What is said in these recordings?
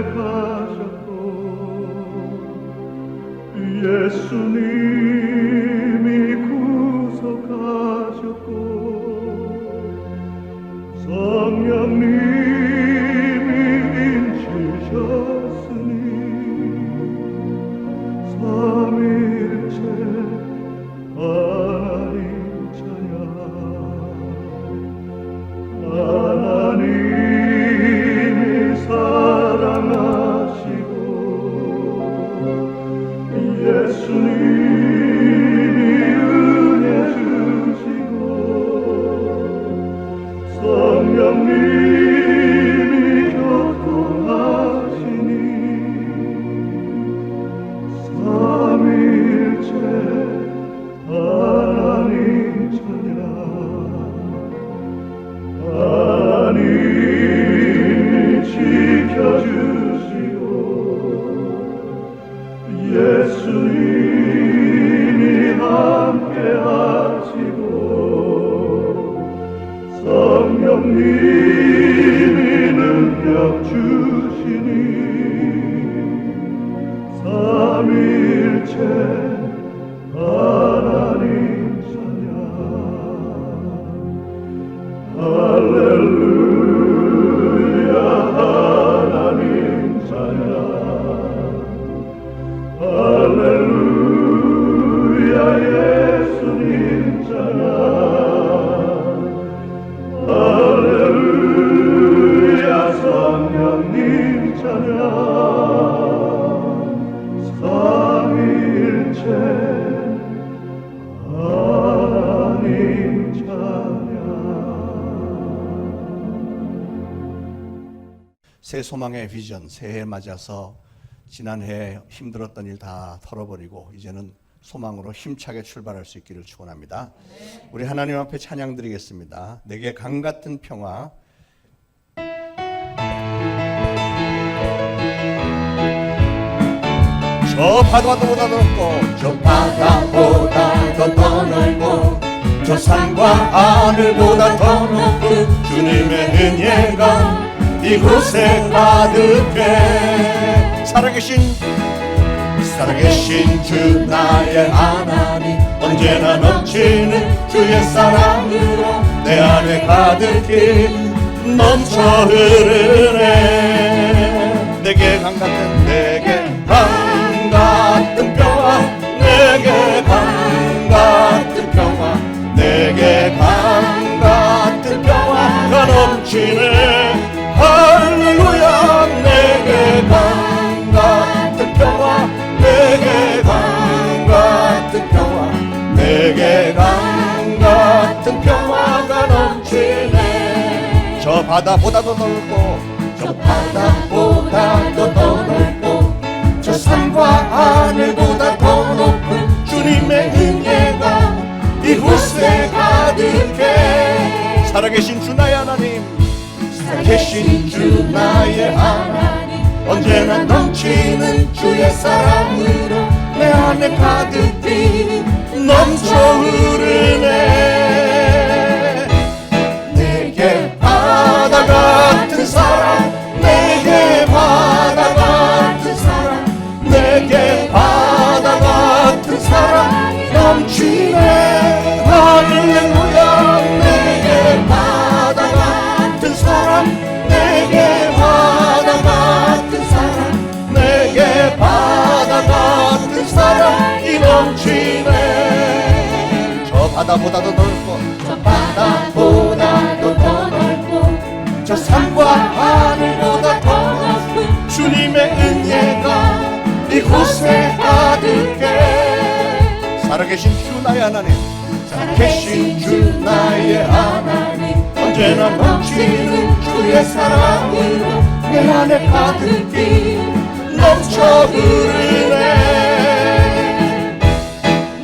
택하셨고 예수님이 구속하셨고 성령님이 인치셨으니 삼일째 하나님 찬양 하나님이 사랑하시고 예수님이 은혜 주시고 성령님이 교통하시니 삼일째 하나님 찬양 하나님이 지켜주시고 예수님이 함께 하시고 성령님이 능력 주시니 삼일째 하나님 찬양 할렐루야 하나님 찬양 할렐루야 예수님 찬양 할렐루야 성령님 찬양 삼일째 하나님 찬양. 새 소망의 비전, 새해 맞아서 지난해 힘들었던 일 다 털어버리고 이제는 소망으로 힘차게 출발할 수 있기를 축원합니다. 우리 하나님 앞에 찬양 드리겠습니다. 내게 강 같은 평화. 저 바다보다 넓고 저 바다보다 더 넓고 저 산과 하늘보다 더 높은 주님의 은혜가 이곳에 가득해 살아계신 주 나의 하나님 언제나 넘치는 주의 사랑으로 내 안에 가득히 넘쳐 흐르네 내게 강 같은 평화 내게 강 같은 평화 내게 강 같은 평화가 넘치네 할렐루야 내게 강 같은 평화 내게 강 같은 평화 내게 강 같은 평화가 넘치네 저 바다보다 더 넓고 저 바다보다 더 넓고 저 산과 하늘보다 더 높은 주님의 은혜가 이곳에 가득해 살아계신 주 나의 하나님 살아계신 주 나의 하나님 언제나 넘치는 주의 사랑으로 내 안에 가득히 넘쳐 흐르네 내게 바다 같은 사랑 내게 바다 같은 사랑 내게 바다 같은 사랑 넘치네 할렐루야 내게 바다 같은 사랑 내게 바다 같은 사랑 내게 바다 같은 사랑이 넘치네 저 바다보다 더 넓고 저 바다보다 더 넓고 저 산과 하늘보다 더 높은 주님의 은혜가 이곳에 가득해 살아계신 주 나의 하나님 살아계신 주 나의 하나님 언제나 넘치는 주의 사랑으로 내 안에 가득히 넘쳐 흐르네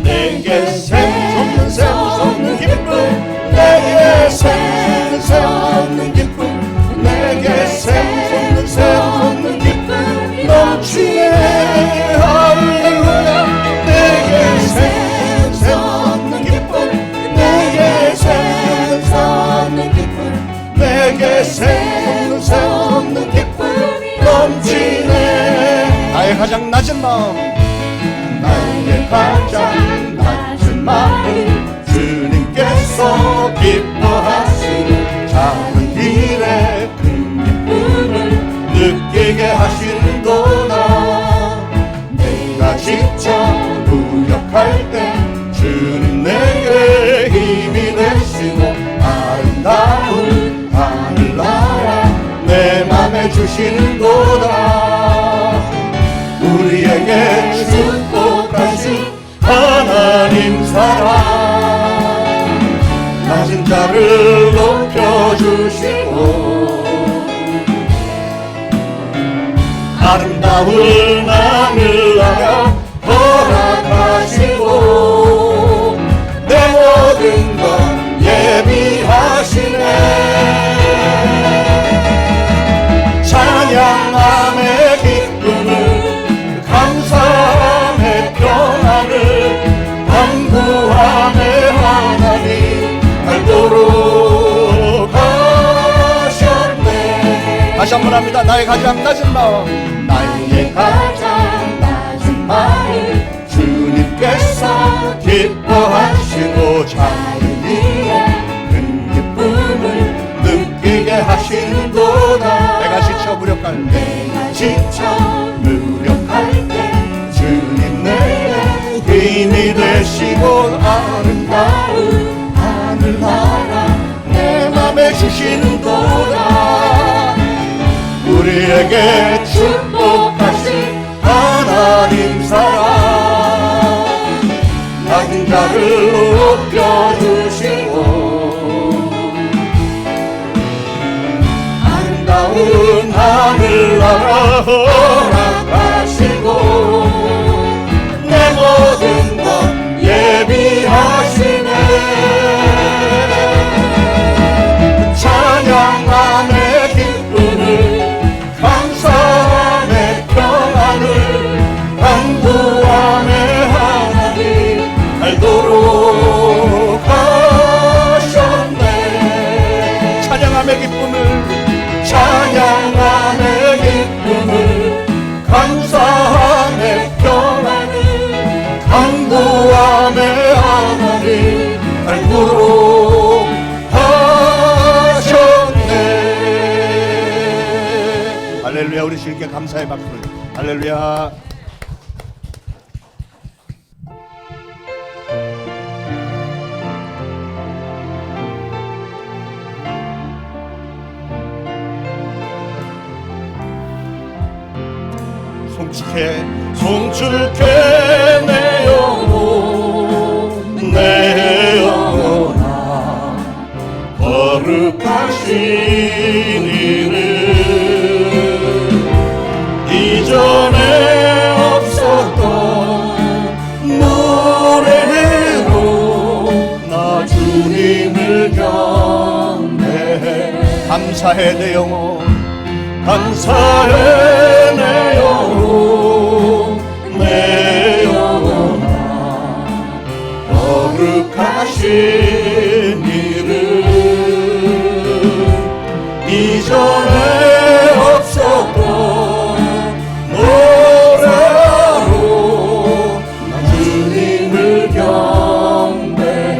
내게 샘솟는 샘솟는 기쁨 내게 샘솟는 샘솟는 기쁨 내게 샘솟는 샘솟는 기쁨 넘치네 할렐루야 내게 샘솟는 기쁨 내게 샘솟는 기쁨 내게 샘솟는 기쁨 넘치네 마음 나의 가장 낮은 마음 주님께서 기뻐하시는 작은 일에 큰 기쁨을 느끼게 하시는도다. 내가 지쳐 무력할 때 주님 내게 힘이 되시고 아름다운 하늘나라 내 맘에 주시는도다. 우리에게 축복하신 하나님 사랑 낮은 자를 높여주시고 아름다운 하늘나라 허락하시고 내 모든 것 예비하시네. 찬양함의 기쁨을 감사함의 평안을 간구함의 하나님 알도록 하셨네. 다시 한번 합니다. 나의 가장 낮은 마음 나의 가장 낮은 마음 주님께서 기뻐하시고 작은 일에 큰 기쁨을 느끼게 하시는도다. 내가 지쳐 무력할 때 내가 지쳐 무력할 때 주님 내게 힘이 되시고 아름다운 하늘나라 내 맘에 주시는도다. 우리에게 축복하신 하나님 사랑 낮은 자를 높여주시고 아름다운 하늘나라 허락하시고 내 모든 것 예비하시네. 찬양함의 기쁨을 감사함의 평안을 간구함의 하나님 알도록 하셨네. 찬양함의 기쁨을 찬양함의 기쁨을 감사함의 평안을 간구함의 하나님 알도록 하셨네. 할렐루야. 우리 주님께 감사의 박수를. 할렐루야. 송축해 내 영혼 내 영혼아 거룩하신 이름 이전에 없었던 노래로 나 주님을 경배해. 감사해 내 영혼 감사해 내 영혼 내 영혼아 거룩하신 이름 이전에 없었던 노래로 나 주님을 경배해.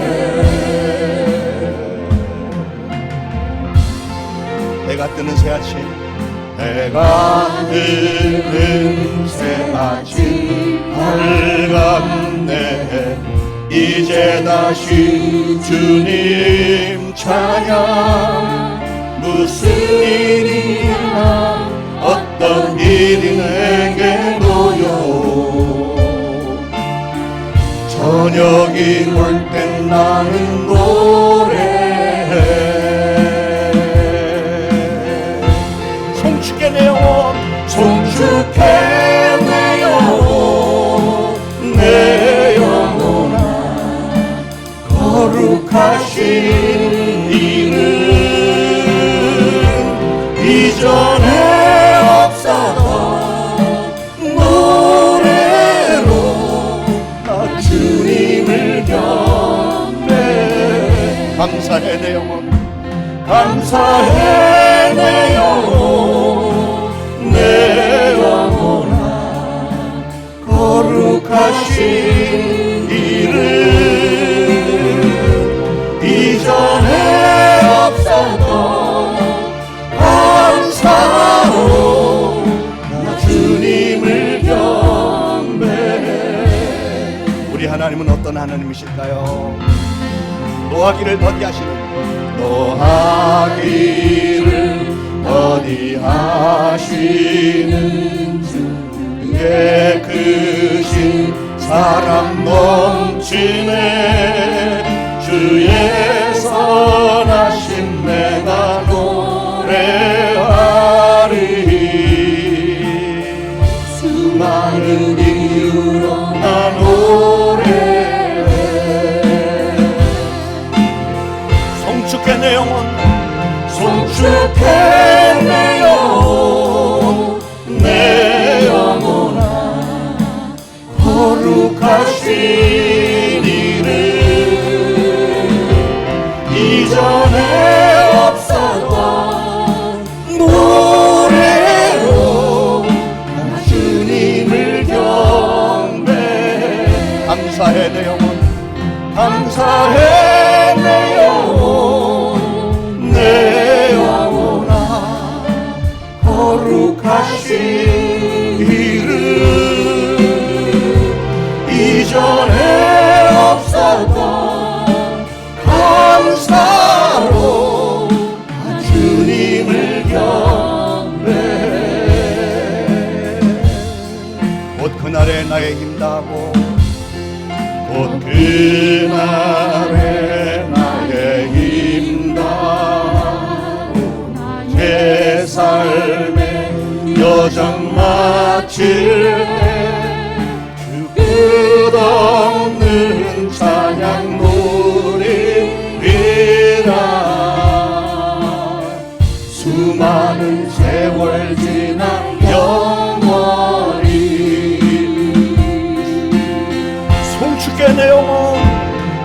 내가 뜨는 새 아침 해가 뜨는 새아침 밝았네. 이제 다시 주님 찬양. 무슨 일이나 어떤 일이 내게 놓여 저녁이 올 땐 나는 노래해. 송축해 내 영혼 송축해 내 영혼 내 영혼아 거룩하신 이름 이전에 없었던 노래로 나 주님을 경배해. 감사해 내 영혼 감사해 내 영혼 내 영혼아 거룩하신 이름 이전에 없었던 감사로 나 주님을 경배해. 우리 하나님은 어떤 하나님이실까요? 노하기를 더디하시는, 노하기를 더디하시는 주의 크신 사랑 넘치네. 주의 선하심 내가 노래하리. 수많은 이유로 나 노래해. 송축해 내 영혼, 송축해 내 영혼, 내 영혼아 거룩하신 이름 이전에 없었던 노래로 나 주님을 경배해. 감사해 내 영혼, 감사해 내 영혼, 내 영혼아 거룩하신 이름 이전에 없었던 감사로 나 주님을 경배해. 곧 그날에 나의 힘 다하고 곧 그날에 나의 힘 다하고 제 삶의 여정 마칠 때 주 끝없는 찬양 누리리라. 수많은 세월 지나 영원히 송축해 내 영혼,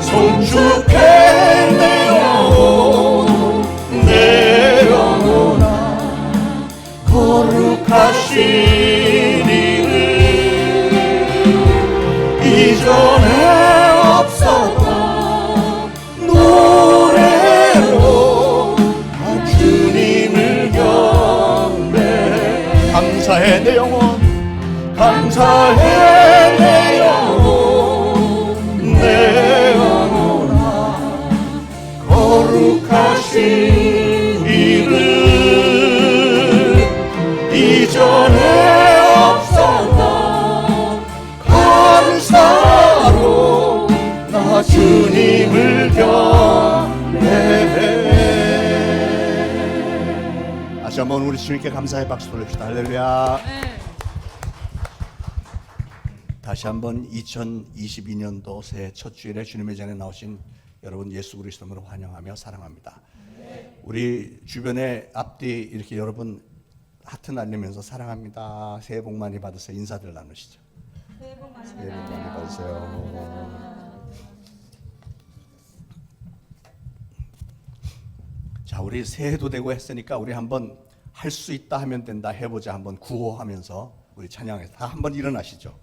송축해 내 영혼, 내 영혼아 거룩하신 이름 이전에 없었던 노래로 나 주님을 경배해. 감사해 내 영혼, 감사해 내 영혼, 내 영혼아 거룩하신 이름 이전에 없었던 감사로 나 주님을 경배해. 다시 한번 우리 주님께 감사의 박수 돌립시다. 할렐루야. 다시 한번 2022년도 새해 첫 주일에 주님의 전에 나오신 여러분 예수 그리스도로 환영하며 사랑합니다. 우리 주변에 앞뒤 이렇게 여러분 하트 날리면서 사랑합니다, 새해 복 많이 받으세요 인사들 나누시죠. 새해 복 많이 받으세요. 자, 우리 새해도 되고 했으니까 우리 한번 할 수 있다 하면 된다 해보자. 한번 구호하면서 우리 찬양해서 다 한번 일어나시죠.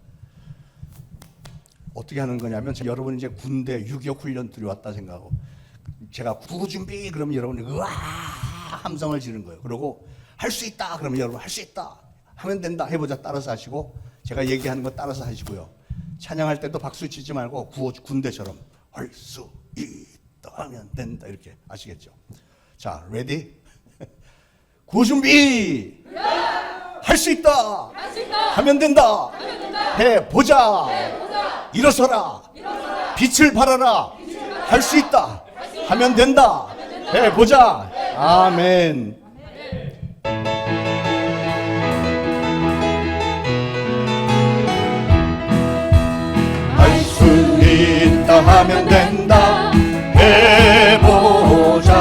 어떻게 하는 거냐면 여러분 이제 군대 6.25 훈련 들어왔다 생각하고 제가 구호 준비 그러면 여러분이 으아 함성을 지르는 거예요. 그리고 할 수 있다 그러면 여러분 할 수 있다 하면 된다 해보자 따라서 하시고 제가 얘기하는 거 따라서 하시고요. 찬양할 때도 박수 치지 말고 구호 군대처럼 할 수 있다 하면 된다 이렇게 아시겠죠? 자, 레디? 구호 준비! 할 수 있다! 하면 된다! 해보자! 일어서라! 빛을 발하라! 할 수 있다! 하면 된다! 해보자! 아멘. 할 수 있다 하면 된다 해보자.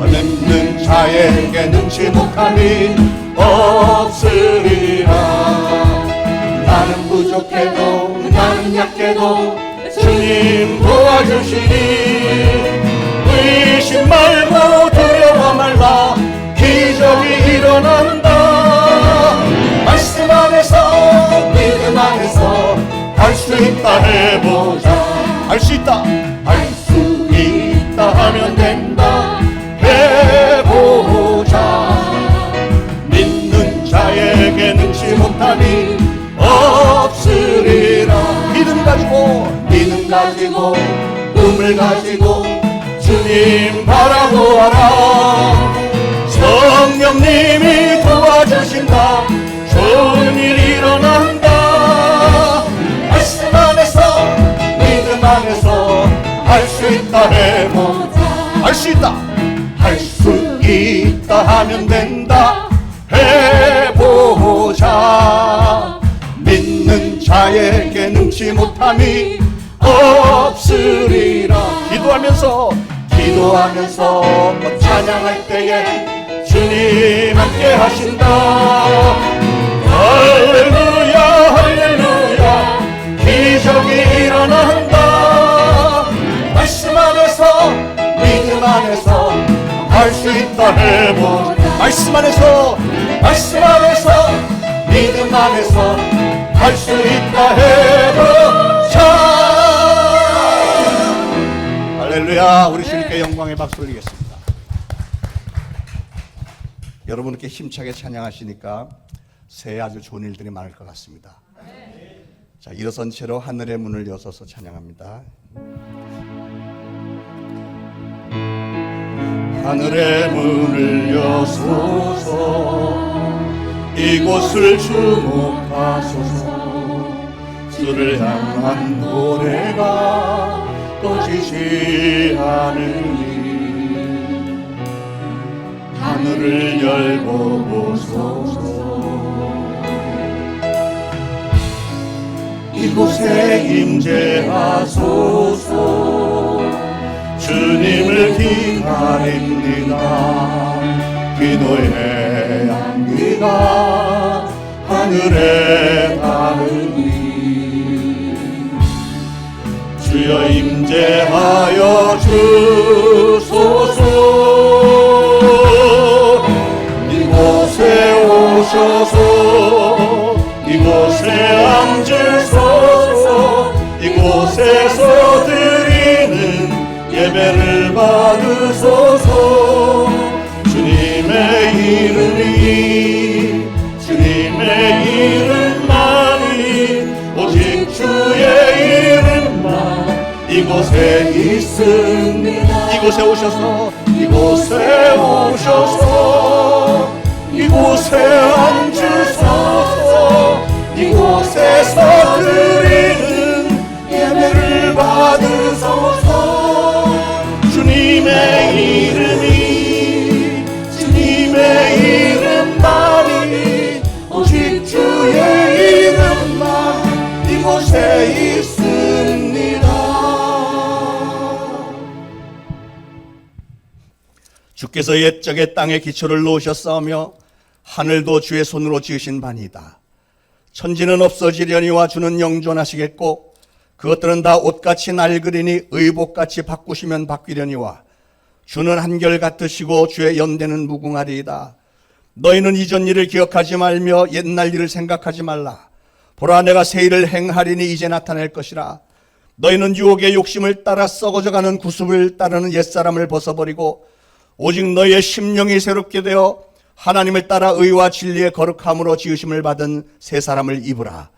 얻는 자에게 능치 못함이 없으리라. 나는 부족해도 나는 약해도 주님 도와주시니 의심 말고 두려워 말라. 기적이 일어난다. 말씀 안에서 믿음 안에서 수 있다 해보자. 할 수 있다, 할 수 있다 하면 된다 해보자. 믿는 자에게 능치 못함이 없으리라. 믿음 가지고 꿈을 가지고 주님 바라보아라. 성령님이 도와주신다. 좋은 일 일어난다. 말씀 안에서 믿음 안에서 할 수 있다 해보자. 할 수 있다, 할 수 있다 하면 된다 해보자. 믿는 자에게 능치 못함이 없으리라. 기도하면서 찬양할 때에 주님 함께 하신다. 할렐루야 할렐루야 기적이 일어난다. 말씀 안에서 믿음 안에서 할 수 있다 해보자. 말씀 안에서 믿음 안에서 할 수 있다 해보자. 할렐루야. 우리 주님께 영광의 박수 올리겠습니다. 여러분께 힘차게 찬양하시니까 새해 아주 좋은 일들이 많을 것 같습니다. 자, 일어선 채로 하늘의 문을 여서서 찬양합니다. 하늘의 문을 여소서 이곳을 주목하소서. 주를 향한 노래가 꺼지지 않으니 하늘을 열고 보소서. 이곳에 임재하소서. 주님을 기다립니다. 기도의 향기가 하늘에 닿으니 주여 임재하여 주소서. 이곳에 오셔서 이곳에 앉으소서. 이곳에서 드리는 예배를 받으소서. 주님의 이름만이 오직 주의 이름만 이곳에 있습니다. 이곳에 오셔서 이곳에 앉으소서. 이곳에서 드리는 예배를 받으소서. 주님의 이름만이 오직 주의 이름만 이곳에 있습니다. 주께서 옛적에 땅에 기초를 놓으셨사오며 하늘도 주의 손으로 지으신 바니이다. 천지는 없어지려니와 주는 영존하시겠고 그것들은 다 옷같이 낡으리니 의복같이 바꾸시면 바뀌려니와 주는 한결같으시고 주의 연대는 무궁하리이다. 너희는 이전 일을 기억하지 말며 옛날 일을 생각하지 말라. 보라 내가 새 일을 행하리니 이제 나타낼 것이라. 너희는 유혹의 욕심을 따라 썩어져가는 구습을 따르는 옛사람을 벗어버리고 오직 너희의 심령이 새롭게 되어 하나님을 따라 의와 진리의 거룩함으로 지으심을 받은 새 사람을 입으라.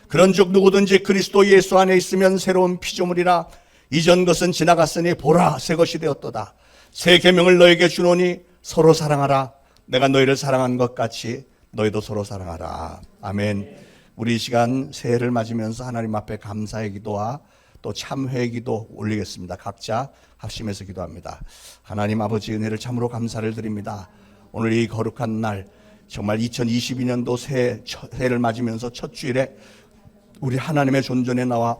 그런즉 누구든지 그리스도 예수 안에 있으면 새로운 피조물이라. 이전 것은 지나갔으니 보라 새 것이 되었도다. 새 계명을 너에게 주노니 서로 사랑하라. 내가 너희를 사랑한 것 같이 너희도 서로 사랑하라. 아멘. 우리 이 시간 새해를 맞으면서 하나님 앞에 감사의 기도와 또 참회의 기도 올리겠습니다. 각자 합심해서 기도합니다. 하나님 아버지 은혜를 참으로 감사를 드립니다. 오늘 이 거룩한 날 정말 2022년도 새해를 맞으면서 첫 주일에 우리 하나님의 존전에 나와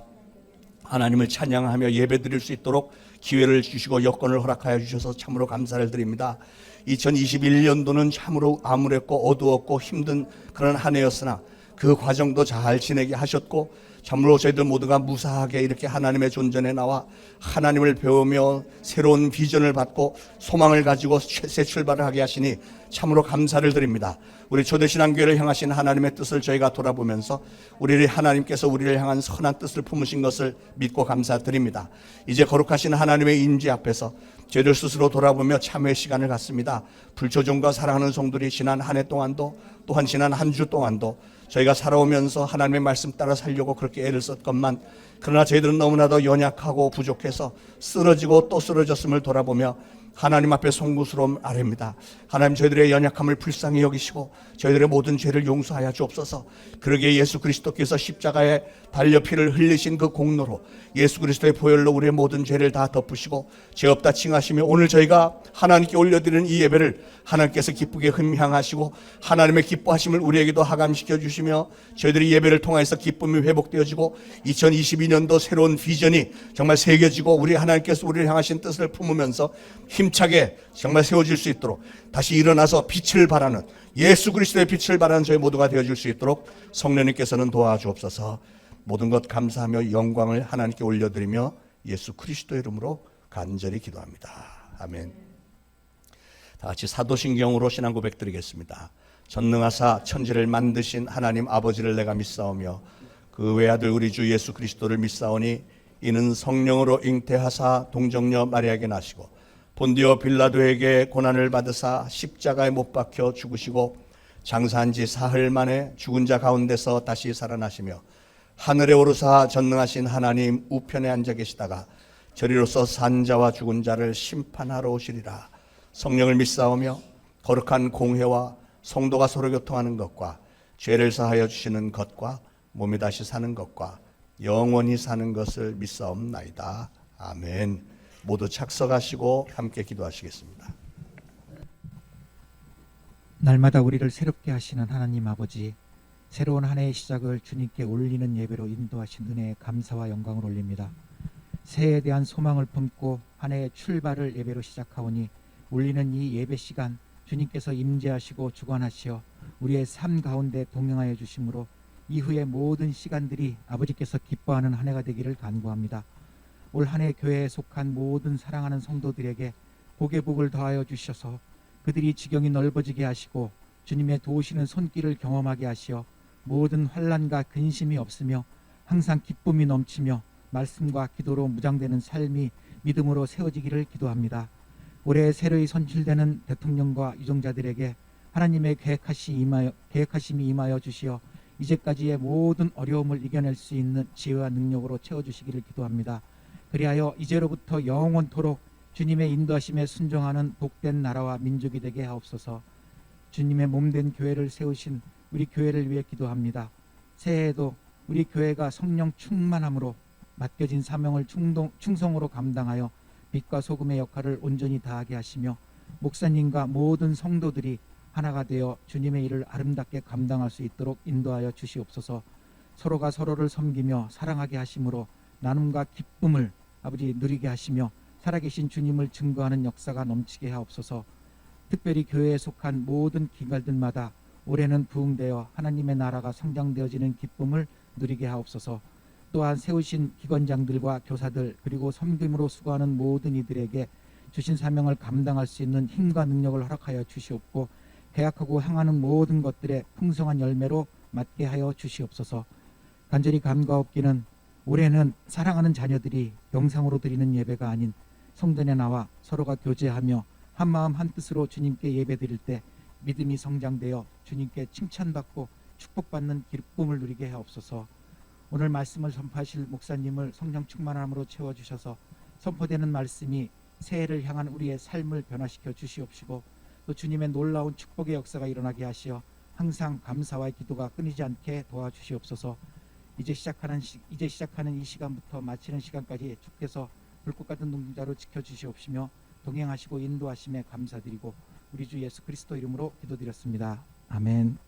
하나님을 찬양하며 예배드릴 수 있도록 기회를 주시고 여건을 허락하여 주셔서 참으로 감사를 드립니다. 2021년도는 참으로 암울했고 어두웠고 힘든 그런 한 해였으나 그 과정도 잘 지내게 하셨고, 참으로 저희들 모두가 무사하게 이렇게 하나님의 존전에 나와 하나님을 배우며 새로운 비전을 받고 소망을 가지고 새 출발을 하게 하시니 참으로 감사를 드립니다. 우리 초대신앙교회를 향하신 하나님의 뜻을 저희가 돌아보면서 하나님께서 우리를 향한 선한 뜻을 품으신 것을 믿고 감사드립니다. 이제 거룩하신 하나님의 임재 앞에서 저희들 스스로 돌아보며 참회의 시간을 갖습니다. 불초종과 사랑하는 성도들이 지난 한 해 동안도, 또한 지난 한 주 동안도 저희가 살아오면서 하나님의 말씀 따라 살려고 그렇게 애를 썼건만, 그러나 저희들은 너무나도 연약하고 부족해서 쓰러지고 또 쓰러졌음을 돌아보며 하나님 앞에 송구스러움 아뢰입니다. 하나님, 저희들의 연약함을 불쌍히 여기시고 저희들의 모든 죄를 용서하여 주옵소서. 그러기에 예수 그리스도께서 십자가에 달려 피를 흘리신 그 공로로 예수 그리스도의 보혈로 우리의 모든 죄를 다 덮으시고 죄 없다 칭하시며, 오늘 저희가 하나님께 올려드리는 이 예배를 하나님께서 기쁘게 흠향하시고 하나님의 기뻐하심을 우리에게도 하감시켜 주시며, 저희들이 예배를 통해서 기쁨이 회복되어지고 2022년도 새로운 비전이 정말 새겨지고 우리 하나님께서 우리를 향하신 뜻을 품으면서 힘차게 정말 세워질 수 있도록, 다시 일어나서 빛을 발하는, 예수 그리스도의 빛을 발하는 저희 모두가 되어줄 수 있도록 성령님께서는 도와주옵소서. 모든 것 감사하며 영광을 하나님께 올려드리며 예수 그리스도의 이름으로 간절히 기도합니다. 아멘. 다 같이 사도신경으로 신앙 고백 드리겠습니다. 전능하사 천지를 만드신 하나님 아버지를 내가 믿사오며 그 외아들 우리 주 예수 그리스도를 믿사오니, 이는 성령으로 잉태하사 동정녀 마리아에게 나시고 본디오 빌라도에게 고난을 받으사 십자가에 못 박혀 죽으시고 장사한 지 사흘 만에 죽은 자 가운데서 다시 살아나시며 하늘에 오르사 전능하신 하나님 우편에 앉아 계시다가 저리로서 산 자와 죽은 자를 심판하러 오시리라. 성령을 믿사오며 거룩한 공회와 성도가 서로 교통하는 것과 죄를 사하여 주시는 것과 몸이 다시 사는 것과 영원히 사는 것을 믿사옵나이다. 아멘. 모두 착석하시고 함께 기도하시겠습니다. 날마다 우리를 새롭게 하시는 하나님 아버지, 새로운 한 해의 시작을 주님께 올리는 예배로 인도하신 은혜에 감사와 영광을 올립니다. 새해에 대한 소망을 품고 한 해의 출발을 예배로 시작하오니, 올리는 이 예배 시간 주님께서 임재하시고 주관하시어 우리의 삶 가운데 동행하여 주심으로 이후의 모든 시간들이 아버지께서 기뻐하는 한 해가 되기를 간구합니다. 올 한 해 교회에 속한 모든 사랑하는 성도들에게 복의 복을 더하여 주셔서 그들이 지경이 넓어지게 하시고 주님의 도우시는 손길을 경험하게 하시어 모든 환난과 근심이 없으며 항상 기쁨이 넘치며 말씀과 기도로 무장되는 삶이 믿음으로 세워지기를 기도합니다. 올해 새로이 선출되는 대통령과 유정자들에게 하나님의 계획하심이 임하여 주시어 이제까지의 모든 어려움을 이겨낼 수 있는 지혜와 능력으로 채워주시기를 기도합니다. 그리하여 이제로부터 영원토록 주님의 인도하심에 순종하는 복된 나라와 민족이 되게 하옵소서. 주님의 몸된 교회를 세우신 우리 교회를 위해 기도합니다. 새해에도 우리 교회가 성령 충만함으로 맡겨진 사명을 충성으로 감당하여 빛과 소금의 역할을 온전히 다하게 하시며, 목사님과 모든 성도들이 하나가 되어 주님의 일을 아름답게 감당할 수 있도록 인도하여 주시옵소서. 서로가 서로를 섬기며 사랑하게 하심으로 나눔과 기쁨을 아버지 누리게 하시며 살아계신 주님을 증거하는 역사가 넘치게 하옵소서. 특별히 교회에 속한 모든 기관들마다 올해는 부흥되어 하나님의 나라가 성장되어지는 기쁨을 누리게 하옵소서. 또한 세우신 기관장들과 교사들 그리고 섬김으로 수고하는 모든 이들에게 주신 사명을 감당할 수 있는 힘과 능력을 허락하여 주시옵고, 계약하고 향하는 모든 것들의 풍성한 열매로 맞게 하여 주시옵소서. 간절히 간과없기는 올해는 사랑하는 자녀들이 영상으로 드리는 예배가 아닌 성전에 나와 서로가 교제하며 한마음 한뜻으로 주님께 예배드릴 때 믿음이 성장되어 주님께 칭찬받고 축복받는 기쁨을 누리게 하옵소서. 오늘 말씀을 선포하실 목사님을 성령 충만함으로 채워주셔서 선포되는 말씀이 새해를 향한 우리의 삶을 변화시켜 주시옵시고, 또 주님의 놀라운 축복의 역사가 일어나게 하시어 항상 감사와 기도가 끊이지 않게 도와주시옵소서. 이제 시작하는 이 시간부터 마치는 시간까지 주께서 불꽃 같은 눈자로 지켜주시옵시며 동행하시고 인도하심에 감사드리고 우리 주 예수 그리스도 이름으로 기도드렸습니다. 아멘.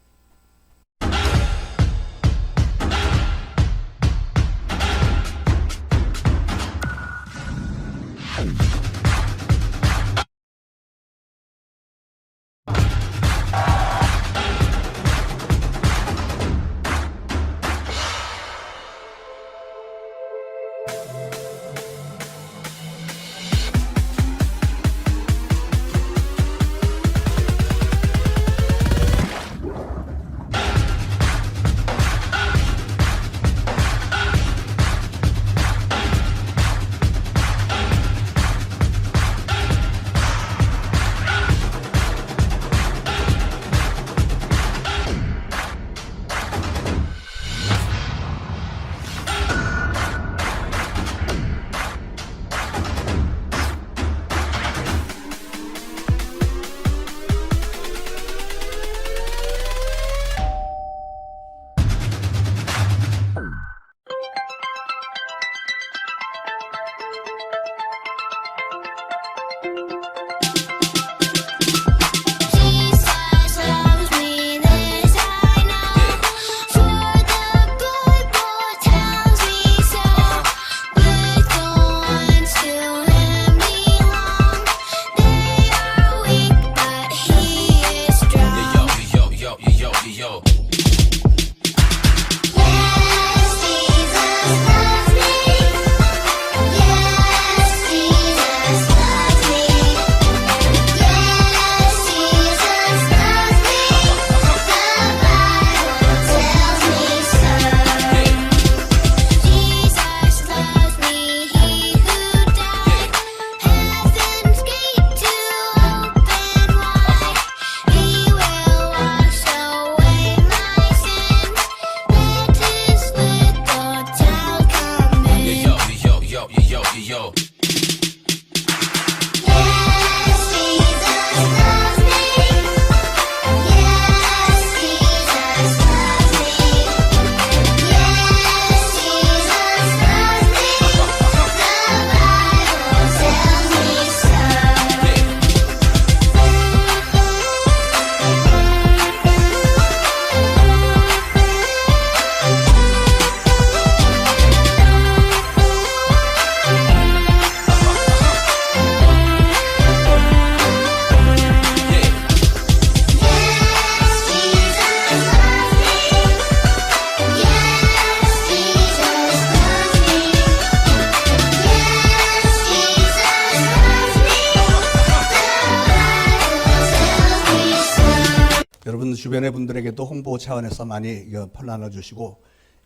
여러분 주변의 분들에게도 홍보 차원에서 많이 이거 퍼나눠 주시고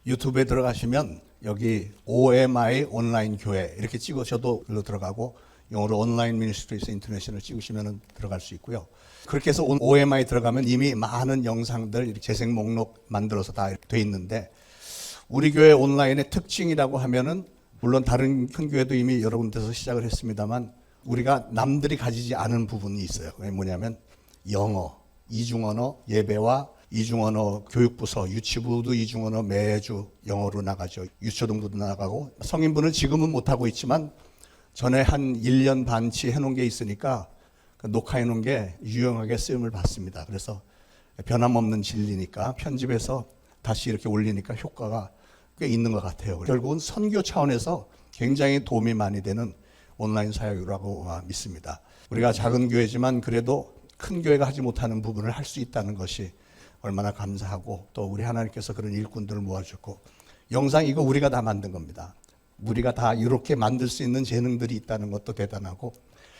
유튜브에 들어가시면 여기 OMI 온라인 교회 이렇게 찍으셔도 글로 들어가고 영어로 온라인 미니스트리스 인터내셔널 찍으시면 들어갈 수 있고요. 그렇게 해서 OMI 들어가면 이미 많은 영상들 이렇게 재생 목록 만들어서 다 돼 있는데 우리 교회 온라인의 특징이라고 하면은 물론 다른 큰 교회도 이미 여러 군데서 시작을 했습니다만 우리가 남들이 가지지 않은 부분이 있어요. 그게 뭐냐면 영어, 이중언어 예배와 이중언어 교육부서, 유치부도 이중언어 매주 영어로 나가죠. 유초등부도 나가고 성인부는 지금은 못하고 있지만 전에 한 1년 반치 해놓은 게 있으니까 녹화해 놓은 게 유용하게 쓰임을 받습니다. 그래서 변함없는 진리니까 편집해서 다시 이렇게 올리니까 효과가 꽤 있는 것 같아요. 결국은 선교 차원에서 굉장히 도움이 많이 되는 온라인 사역이라고 믿습니다. 우리가 작은 교회지만 그래도 큰 교회가 하지 못하는 부분을 할 수 있다는 것이 얼마나 감사하고 또 우리 하나님께서 그런 일꾼들을 모아주고 영상 이거 우리가 다 만든 겁니다. 우리가 다 이렇게 만들 수 있는 재능들이 있다는 것도 대단하고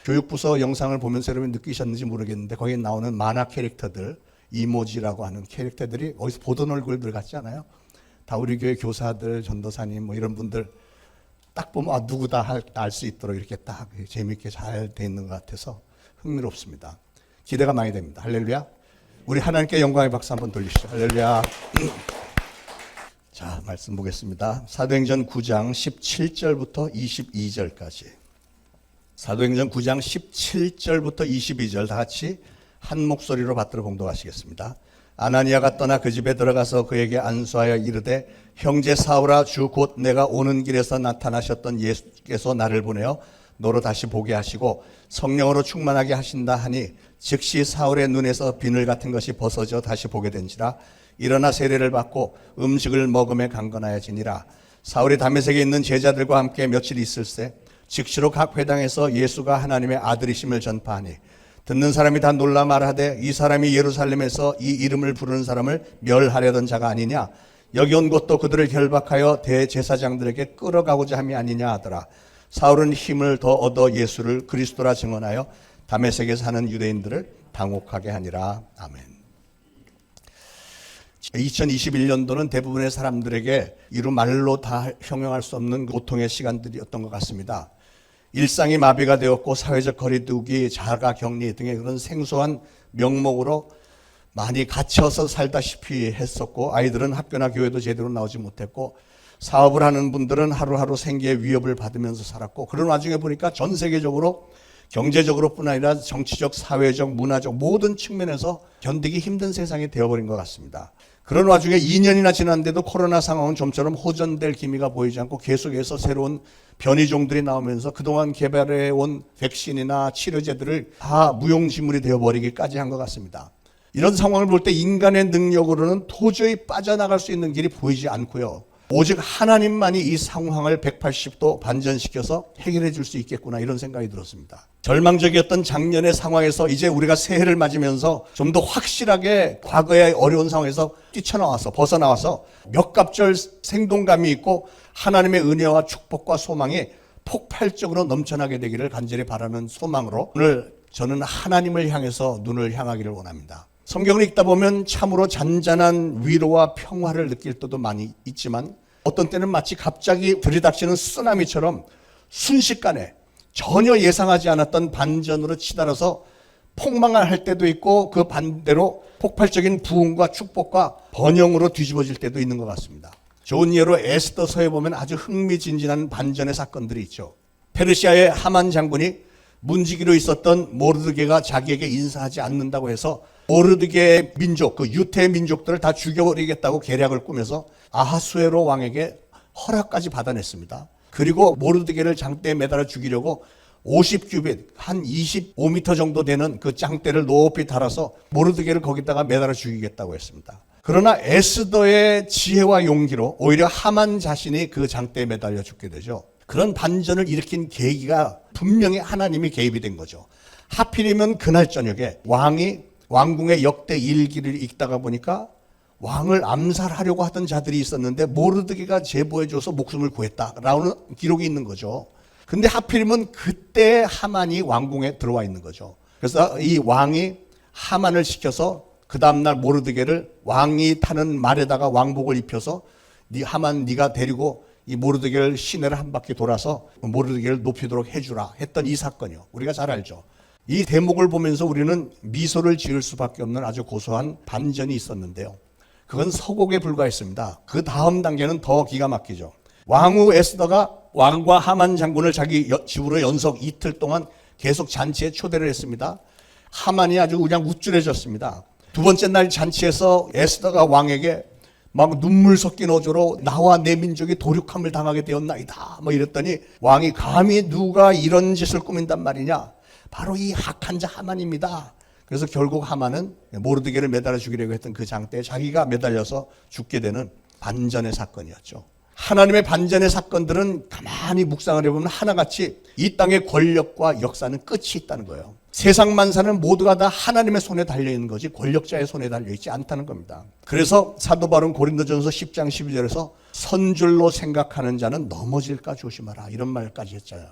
교육부서 영상을 보면서 여러분 느끼셨는지 모르겠는데 거기에 나오는 만화 캐릭터들 이모지라고 하는 캐릭터들이 어디서 보던 얼굴들 같지 않아요? 다 우리 교회 교사들, 전도사님 뭐 이런 분들 딱 보면 누구다 알 수 있도록 이렇게 딱 재미있게 잘 돼 있는 것 같아서 흥미롭습니다. 기대가 많이 됩니다. 할렐루야. 우리 하나님께 영광의 박수 한번 돌리시죠. 할렐루야. 자, 말씀 보겠습니다. 사도행전 9장 17절부터 22절까지. 사도행전 9장 17절부터 22절 다 같이 한 목소리로 받들어 봉독하시겠습니다. 아나니아가 떠나 그 집에 들어가서 그에게 안수하여 이르되 형제 사울아 주 곧 내가 오는 길에서 나타나셨던 예수께서 나를 보내어 너로 다시 보게 하시고 성령으로 충만하게 하신다 하니 즉시 사울의 눈에서 비늘 같은 것이 벗어져 다시 보게 된지라 일어나 세례를 받고 음식을 먹음에 강건하여지니라. 사울이 다메섹에 있는 제자들과 함께 며칠 있을새 즉시로 각 회당에서 예수가 하나님의 아들이심을 전파하니 듣는 사람이 다 놀라 말하되 이 사람이 예루살렘에서 이 이름을 부르는 사람을 멸하려던 자가 아니냐. 여기 온 것도 그들을 결박하여 대제사장들에게 끌어가고자 함이 아니냐 하더라. 사울은 힘을 더 얻어 예수를 그리스도라 증언하여 다메섹에 사는 유대인들을 당혹하게 하니라. 아멘. 2021년도는 대부분의 사람들에게 이루 말로 다 형용할 수 없는 고통의 시간들이었던 것 같습니다. 일상이 마비가 되었고 사회적 거리두기, 자가격리 등의 그런 생소한 명목으로 많이 갇혀서 살다시피 했었고 아이들은 학교나 교회도 제대로 나오지 못했고 사업을 하는 분들은 하루하루 생계의 위협을 받으면서 살았고 그런 와중에 보니까 전 세계적으로 경제적으로 뿐 아니라 정치적, 사회적, 문화적 모든 측면에서 견디기 힘든 세상이 되어버린 것 같습니다. 그런 와중에 2년이나 지났는데도 코로나 상황은 좀처럼 호전될 기미가 보이지 않고 계속해서 새로운 변이종들이 나오면서 그동안 개발해온 백신이나 치료제들을 다 무용지물이 되어버리기까지 한 것 같습니다. 이런 상황을 볼 때 인간의 능력으로는 도저히 빠져나갈 수 있는 길이 보이지 않고요. 오직 하나님만이 이 상황을 180도 반전시켜서 해결해 줄 수 있겠구나 이런 생각이 들었습니다. 절망적이었던 작년의 상황에서 이제 우리가 새해를 맞으면서 좀 더 확실하게 과거의 어려운 상황에서 뛰쳐나와서 벗어나와서 몇 갑절 생동감이 있고 하나님의 은혜와 축복과 소망이 폭발적으로 넘쳐나게 되기를 간절히 바라는 소망으로 오늘 저는 하나님을 향해서 눈을 향하기를 원합니다. 성경을 읽다 보면 참으로 잔잔한 위로와 평화를 느낄 때도 많이 있지만 어떤 때는 마치 갑자기 들이닥치는 쓰나미처럼 순식간에 전혀 예상하지 않았던 반전으로 치달아서 폭망할 때도 있고 그 반대로 폭발적인 부흥과 축복과 번영으로 뒤집어질 때도 있는 것 같습니다. 좋은 예로 에스더서에 보면 아주 흥미진진한 반전의 사건들이 있죠. 페르시아의 하만 장군이 문지기로 있었던 모르드게가 자기에게 인사하지 않는다고 해서 모르드게의 민족, 그 유대 민족들을 다 죽여버리겠다고 계략을 꾸며서 아하수에로 왕에게 허락까지 받아냈습니다. 그리고 모르드게를 장대에 매달아 죽이려고 50규빗, 한 25m 정도 되는 그 장대를 높이 달아서 모르드게를 거기다가 매달아 죽이겠다고 했습니다. 그러나 에스더의 지혜와 용기로 오히려 하만 자신이 그 장대에 매달려 죽게 되죠. 그런 반전을 일으킨 계기가 분명히 하나님이 개입이 된 거죠. 하필이면 그날 저녁에 왕이 왕궁의 역대 일기를 읽다가 보니까 왕을 암살하려고 하던 자들이 있었는데 모르드게가 제보해줘서 목숨을 구했다라는 기록이 있는 거죠. 근데 하필이면 그때 하만이 왕궁에 들어와 있는 거죠. 그래서 이 왕이 하만을 시켜서 그 다음날 모르드게를 왕이 타는 말에다가 왕복을 입혀서 하만 네가 데리고 이 모르드게를 시내를 한 바퀴 돌아서 모르드게를 높이도록 해주라 했던 이 사건이요. 우리가 잘 알죠. 이 대목을 보면서 우리는 미소를 지을 수밖에 없는 아주 고소한 반전이 있었는데요. 그건 서곡에 불과했습니다. 그 다음 단계는 더 기가 막히죠. 왕후 에스더가 왕과 하만 장군을 자기 집으로 연속 이틀 동안 계속 잔치에 초대를 했습니다. 하만이 아주 그냥 우쭐해졌습니다. 두 번째 날 잔치에서 에스더가 왕에게 막 눈물 섞인 어조로 나와 내 민족이 도륙함을 당하게 되었나이다 뭐 이랬더니 왕이 감히 누가 이런 짓을 꾸민단 말이냐, 바로 이 악한 자 하만입니다. 그래서 결국 하만은 모르드게를 매달아 죽이려고 했던 그 장대에 자기가 매달려서 죽게 되는 반전의 사건이었죠. 하나님의 반전의 사건들은 가만히 묵상을 해보면 하나같이 이 땅의 권력과 역사는 끝이 있다는 거예요. 세상 만사는 모두가 다 하나님의 손에 달려있는 거지 권력자의 손에 달려있지 않다는 겁니다. 그래서 사도 바울은 고린도전서 10장 12절에서 선줄로 생각하는 자는 넘어질까 조심하라 이런 말까지 했잖아요.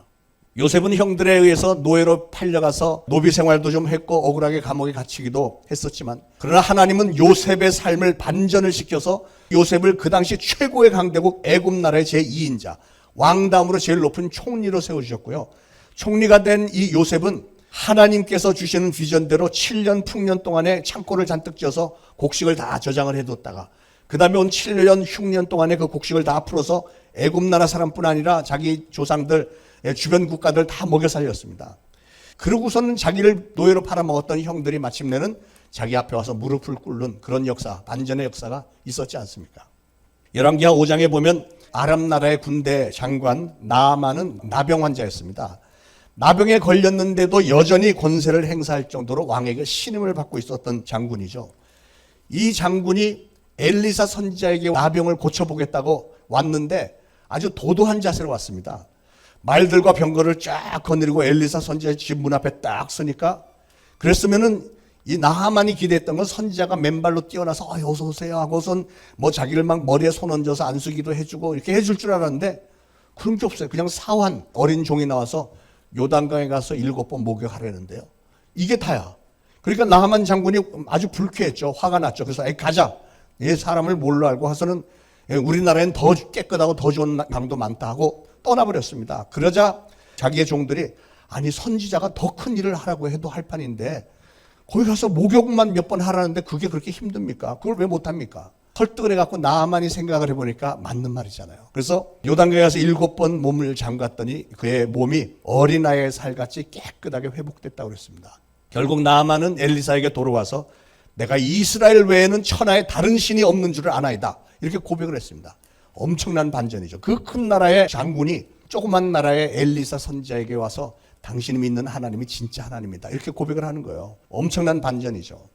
요셉은 형들에 의해서 노예로 팔려가서 노비 생활도 좀 했고 억울하게 감옥에 갇히기도 했었지만, 그러나 하나님은 요셉의 삶을 반전을 시켜서 요셉을 그 당시 최고의 강대국 애굽 나라의 제2인자, 왕 다음으로 제일 높은 총리로 세워주셨고요. 총리가 된 이 요셉은 하나님께서 주시는 비전대로 7년 풍년 동안에 창고를 잔뜩 지어서 곡식을 다 저장을 해뒀다가 그 다음에 온 7년 흉년 동안에 그 곡식을 다 풀어서 애굽 나라 사람뿐 아니라 자기 조상들 주변 국가들 다 먹여 살렸습니다. 그러고서는 자기를 노예로 팔아먹었던 형들이 마침내는 자기 앞에 와서 무릎을 꿇는 그런 역사, 반전의 역사가 있었지 않습니까? 열왕기하 5장에 보면 아람 나라의 군대 장관 나아만은 나병 환자였습니다. 나병에 걸렸는데도 여전히 권세를 행사할 정도로 왕에게 신임을 받고 있었던 장군이죠. 이 장군이 엘리사 선지자에게 나병을 고쳐보겠다고 왔는데 아주 도도한 자세로 왔습니다. 말들과 병거를 쫙 거느리고 엘리사 선지자 집 문 앞에 딱 서니까, 그랬으면은 이 나하만이 기대했던 건 선지자가 맨발로 뛰어나서 어서 오세요 하고선 뭐 자기를 막 머리에 손 얹어서 안수기도 해주고 이렇게 해줄 줄 알았는데 그런 게 없어요. 그냥 사환 어린 종이 나와서 요단강에 가서 7번 목욕하려는데요. 이게 다야. 그러니까 나하만 장군이 아주 불쾌했죠. 화가 났죠. 그래서 가자. 얘 사람을 뭘로 알고 하서는 우리나라엔 더 깨끗하고 더 좋은 강도 많다 하고 떠나버렸습니다. 그러자 자기의 종들이 아니 선지자가 더 큰 일을 하라고 해도 할 판인데 거기 가서 목욕만 몇 번 하라는데 그게 그렇게 힘듭니까? 그걸 왜 못합니까? 설득을 해갖고 나만이 생각을 해보니까 맞는 말이잖아요. 그래서 요단강에 가서 7번 몸을 잠갔더니 그의 몸이 어린아이의 살같이 깨끗하게 회복됐다고 그랬습니다. 결국 나만은 엘리사에게 돌아와서 내가 이스라엘 외에는 천하에 다른 신이 없는 줄을 아나이다 이렇게 고백을 했습니다. 엄청난 반전이죠. 그 큰 나라의 장군이 조그만 나라의 엘리사 선지자에게 와서 당신이 믿는 하나님이 진짜 하나님이다 이렇게 고백을 하는 거예요. 엄청난 반전이죠.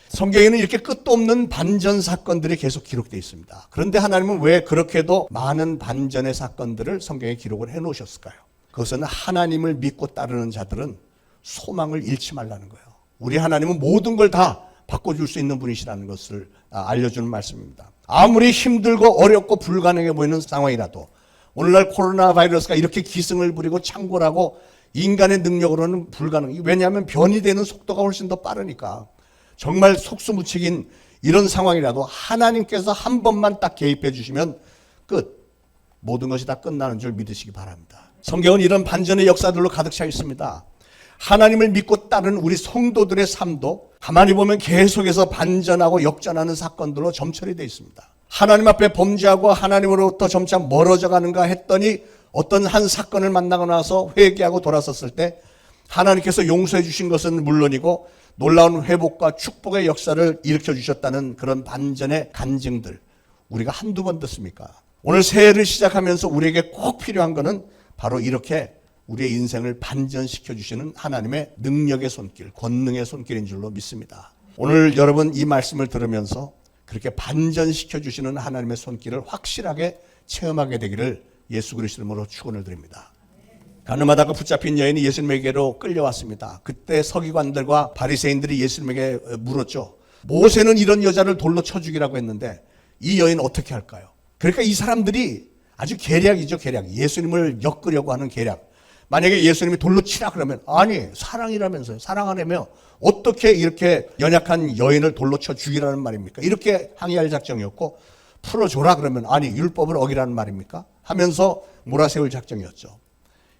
성경에는 이렇게 끝도 없는 반전 사건들이 계속 기록되어 있습니다. 그런데 하나님은 왜 그렇게도 많은 반전의 사건들을 성경에 기록을 해놓으셨을까요? 그것은 하나님을 믿고 따르는 자들은 소망을 잃지 말라는 거예요. 우리 하나님은 모든 걸 다 바꿔줄 수 있는 분이시라는 것을 알려주는 말씀입니다. 아무리 힘들고 어렵고 불가능해 보이는 상황이라도 오늘날 코로나 바이러스가 이렇게 기승을 부리고 창궐하고 인간의 능력으로는 불가능. 왜냐하면 변이되는 속도가 훨씬 더 빠르니까. 정말 속수무책인 이런 상황이라도 하나님께서 한 번만 딱 개입해 주시면 끝. 모든 것이 다 끝나는 줄 믿으시기 바랍니다. 성경은 이런 반전의 역사들로 가득 차 있습니다. 하나님을 믿고 따르는 우리 성도들의 삶도 가만히 보면 계속해서 반전하고 역전하는 사건들로 점철이 되어 있습니다. 하나님 앞에 범죄하고 하나님으로부터 점차 멀어져 가는가 했더니 어떤 한 사건을 만나고 나서 회개하고 돌아섰을 때 하나님께서 용서해 주신 것은 물론이고 놀라운 회복과 축복의 역사를 일으켜 주셨다는 그런 반전의 간증들 우리가 한두 번 듣습니까? 오늘 새해를 시작하면서 우리에게 꼭 필요한 것은 바로 이렇게 우리의 인생을 반전시켜 주시는 하나님의 능력의 손길, 권능의 손길인 줄로 믿습니다. 오늘 여러분 이 말씀을 들으면서 그렇게 반전시켜 주시는 하나님의 손길을 확실하게 체험하게 되기를 예수 그리스도 이름으로 축원을 드립니다. 가늠하다가 붙잡힌 여인이 예수님에게로 끌려왔습니다. 그때 서기관들과 바리새인들이 예수님에게 물었죠. 모세는 이런 여자를 돌로 쳐 죽이라고 했는데 이 여인은 어떻게 할까요? 그러니까 이 사람들이 아주 계략이죠, 계략. 예수님을 엮으려고 하는 계략. 만약에 예수님이 돌로 치라 그러면 아니 사랑이라면서요. 사랑하려며 어떻게 이렇게 연약한 여인을 돌로 쳐 죽이라는 말입니까? 이렇게 항의할 작정이었고 풀어줘라 그러면 아니 율법을 어기라는 말입니까? 하면서 몰아세울 작정이었죠.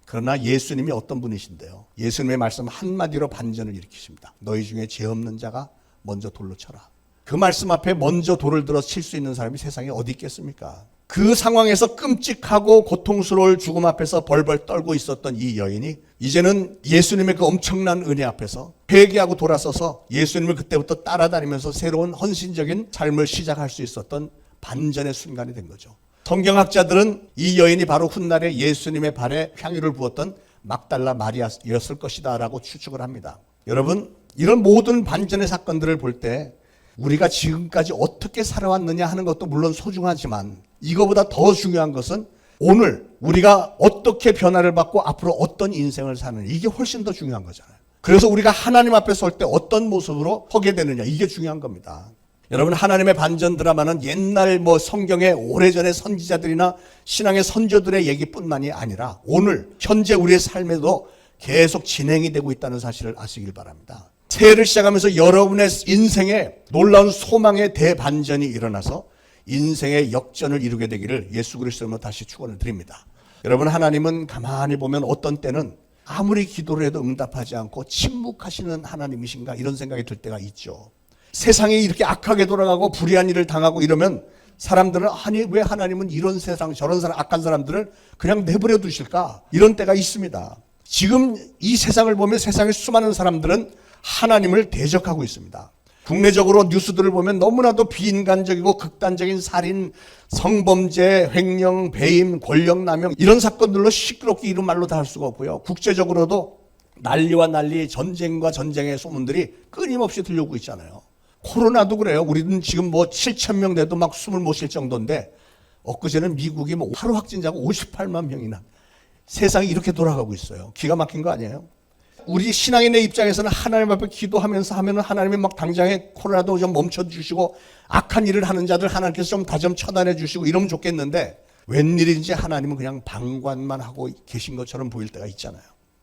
그러나 예수님이 어떤 분이신데요. 예수님의 말씀 한마디로 반전을 일으키십니다. 너희 중에 죄 없는 자가 먼저 돌로 쳐라. 그 말씀 앞에 먼저 돌을 들어 칠 수 있는 사람이 세상에 어디 있겠습니까? 그 상황에서 끔찍하고 고통스러울 죽음 앞에서 벌벌 떨고 있었던 이 여인이 이제는 예수님의 그 엄청난 은혜 앞에서 회개하고 돌아서서 예수님을 그때부터 따라다니면서 새로운 헌신적인 삶을 시작할 수 있었던 반전의 순간이 된 거죠. 성경학자들은 이 여인이 바로 훗날에 예수님의 발에 향유를 부었던 막달라 마리아였을 것이다 라고 추측을 합니다. 여러분, 이런 모든 반전의 사건들을 볼 때 우리가 지금까지 어떻게 살아왔느냐 하는 것도 물론 소중하지만 이거보다 더 중요한 것은 오늘 우리가 어떻게 변화를 받고 앞으로 어떤 인생을 사는 이게 훨씬 더 중요한 거잖아요. 그래서 우리가 하나님 앞에 설 때 어떤 모습으로 서게 되느냐 이게 중요한 겁니다. 여러분, 하나님의 반전 드라마는 옛날 성경의 오래전의 선지자들이나 신앙의 선조들의 얘기뿐만이 아니라 오늘 현재 우리의 삶에도 계속 진행이 되고 있다는 사실을 아시길 바랍니다. 새해를 시작하면서 여러분의 인생에 놀라운 소망의 대반전이 일어나서 인생의 역전을 이루게 되기를 예수 그리스도로 다시 축원을 드립니다. 여러분, 하나님은 가만히 보면 어떤 때는 아무리 기도를 해도 응답하지 않고 침묵하시는 하나님이신가 이런 생각이 들 때가 있죠. 세상이 이렇게 악하게 돌아가고 불의한 일을 당하고 이러면 사람들은 아니 왜 하나님은 이런 세상 저런 사람 악한 사람들을 그냥 내버려 두실까 이런 때가 있습니다. 지금 이 세상을 보면 세상의 수많은 사람들은 하나님을 대적하고 있습니다. 국내적으로 뉴스들을 보면 너무나도 비인간적이고 극단적인 살인, 성범죄, 횡령, 배임, 권력남용 이런 사건들로 시끄럽게 이런 말로 다 할 수가 없고요. 국제적으로도 난리와 난리, 전쟁과 전쟁의 소문들이 끊임없이 들려오고 있잖아요. 코로나도 그래요. 우리는 지금 7천 명 돼도 막 숨을 못 쉴 정도인데 엊그제는 미국이 하루 확진자가 58만 명이나 세상이 이렇게 돌아가고 있어요. 기가 막힌 거 아니에요? 우리 신앙인의 입장에서는 하나님 앞에 기도하면서 하면은 하나님이 막 당장에 코로나도 좀 멈춰주시고 악한 일을 하는 자들 하나님께서 좀 다 좀 처단해 주시고 이러면 좋겠는데 웬일인지 하나님은 그냥 방관만 하고 계신 것처럼 보일 때가 있잖아요.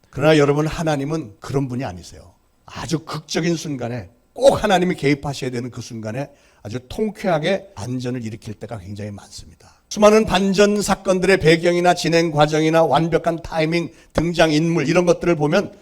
그러나 여러분, 하나님은 그런 분이 아니세요. 아주 극적인 순간에 꼭 하나님이 개입하셔야 되는 그 순간에 아주 통쾌하게 반전을 일으킬 때가 굉장히 많습니다. 수많은 반전 사건들의 배경이나 진행 과정이나 완벽한 타이밍, 등장인물 이런 것들을 보면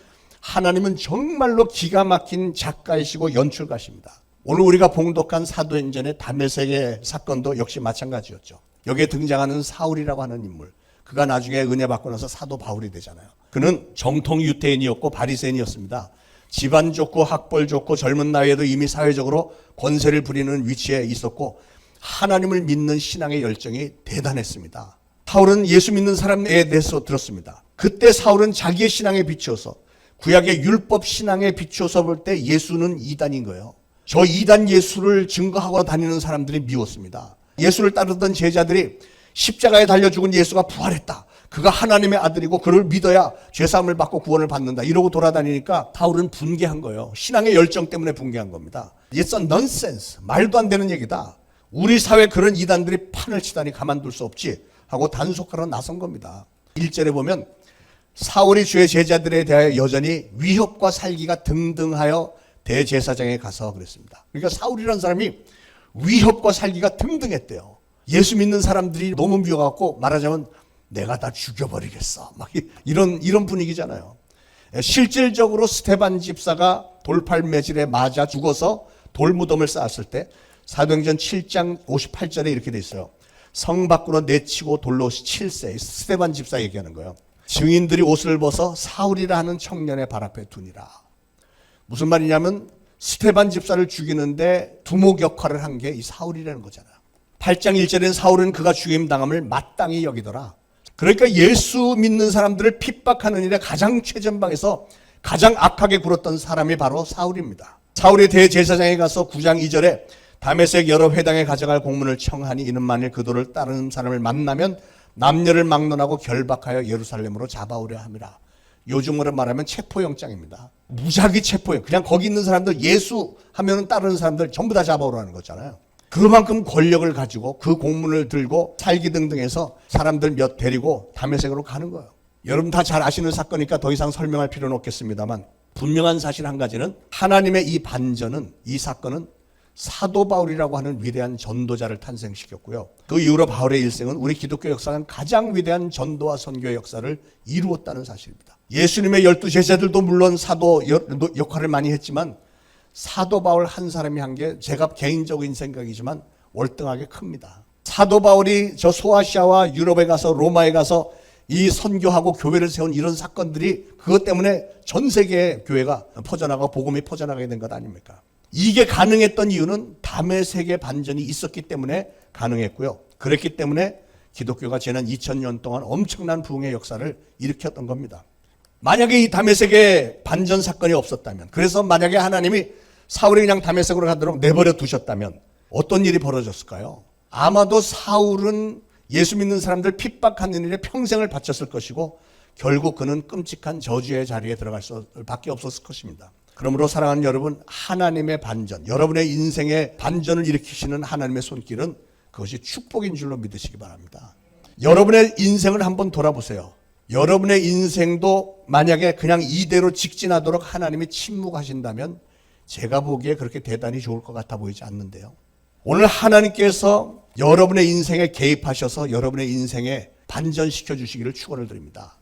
하나님은 정말로 기가 막힌 작가이시고 연출가십니다. 오늘 우리가 봉독한 사도행전의 다메섹의 사건도 역시 마찬가지였죠. 여기에 등장하는 사울이라고 하는 인물, 그가 나중에 은혜 받고 나서 사도 바울이 되잖아요. 그는 정통 유대인이었고 바리새인이었습니다. 집안 좋고 학벌 좋고 젊은 나이에도 이미 사회적으로 권세를 부리는 위치에 있었고 하나님을 믿는 신앙의 열정이 대단했습니다. 사울은 예수 믿는 사람에 대해서 들었습니다. 그때 사울은 자기의 신앙에 비추어서 구약의 율법 신앙에 비추어서 볼 때 예수는 이단인 거예요. 저 이단 예수를 증거하고 다니는 사람들이 미웠습니다. 예수를 따르던 제자들이 십자가에 달려 죽은 예수가 부활했다. 그가 하나님의 아들이고 그를 믿어야 죄사함을 받고 구원을 받는다. 이러고 돌아다니니까 사울은 분개한 거예요. 신앙의 열정 때문에 분개한 겁니다. It's a nonsense. 말도 안 되는 얘기다. 우리 사회 그런 이단들이 판을 치다니 가만둘 수 없지 하고 단속하러 나선 겁니다. 1절에 보면 사울이 주의 제자들에 대하여 여전히 위협과 살기가 등등하여 대제사장에 가서 그랬습니다. 그러니까 사울이라는 사람이 위협과 살기가 등등했대요. 예수 믿는 사람들이 너무 미워갖고 말하자면 내가 다 죽여버리겠어. 막 이런 분위기잖아요. 실질적으로 스데반 집사가 돌팔매질에 맞아 죽어서 돌무덤을 쌓았을 때 사도행전 7장 58절에 이렇게 돼 있어요. 성 밖으로 내치고 돌로 칠세. 스데반 집사 얘기하는 거예요. 증인들이 옷을 벗어 사울이라 하는 청년의 발 앞에 두니라. 무슨 말이냐면 스데반 집사를 죽이는데 두목 역할을 한 게 이 사울이라는 거잖아요. 8장 1절에는 사울은 그가 죽임당함을 마땅히 여기더라. 그러니까 예수 믿는 사람들을 핍박하는 일에 가장 최전방에서 가장 악하게 굴었던 사람이 바로 사울입니다. 사울이 대제사장에 가서 9장 2절에 다메섹 여러 회당에 가져갈 공문을 청하니 이는 만일 그도를 따르는 사람을 만나면 남녀를 막론하고 결박하여 예루살렘으로 잡아오려 함이라. 요즘으로 말하면 체포영장입니다. 무작위 체포영. 그냥 거기 있는 사람들 예수 하면은 따르는 사람들 전부 다 잡아오라는 거잖아요. 그만큼 권력을 가지고 그 공문을 들고 살기 등등해서 사람들 몇 데리고 다메섹으로 가는 거예요. 여러분 다 잘 아시는 사건이니까 더 이상 설명할 필요는 없겠습니다만 분명한 사실 한 가지는 하나님의 이 반전은, 이 사건은 사도 바울이라고 하는 위대한 전도자를 탄생시켰고요. 그 이후로 바울의 일생은 우리 기독교 역사상 가장 위대한 전도와 선교의 역사를 이루었다는 사실입니다. 예수님의 12제자들도 물론 사도 역할을 많이 했지만 사도 바울 한 사람이 한 게 제가 개인적인 생각이지만 월등하게 큽니다. 사도 바울이 저 소아시아와 유럽에 가서 로마에 가서 이 선교하고 교회를 세운 이런 사건들이 그것 때문에 전 세계에 교회가 퍼져나가고 복음이 퍼져나가게 된 것 아닙니까? 이게 가능했던 이유는 다메섹의 반전이 있었기 때문에 가능했고요. 그랬기 때문에 기독교가 지난 2000년 동안 엄청난 부흥의 역사를 일으켰던 겁니다. 만약에 이 다메섹의 반전 사건이 없었다면, 그래서 만약에 하나님이 사울이 그냥 다메섹으로 가도록 내버려 두셨다면 어떤 일이 벌어졌을까요? 아마도 사울은 예수 믿는 사람들 핍박하는 일에 평생을 바쳤을 것이고 결국 그는 끔찍한 저주의 자리에 들어갈 수밖에 없었을 것입니다. 그러므로 사랑하는 여러분, 하나님의 반전, 여러분의 인생의 반전을 일으키시는 하나님의 손길은 그것이 축복인 줄로 믿으시기 바랍니다. 여러분의 인생을 한번 돌아보세요. 여러분의 인생도 만약에 그냥 이대로 직진하도록 하나님이 침묵하신다면 제가 보기에 그렇게 대단히 좋을 것 같아 보이지 않는데요. 오늘 하나님께서 여러분의 인생에 개입하셔서 여러분의 인생에 반전시켜 주시기를 축원을 드립니다.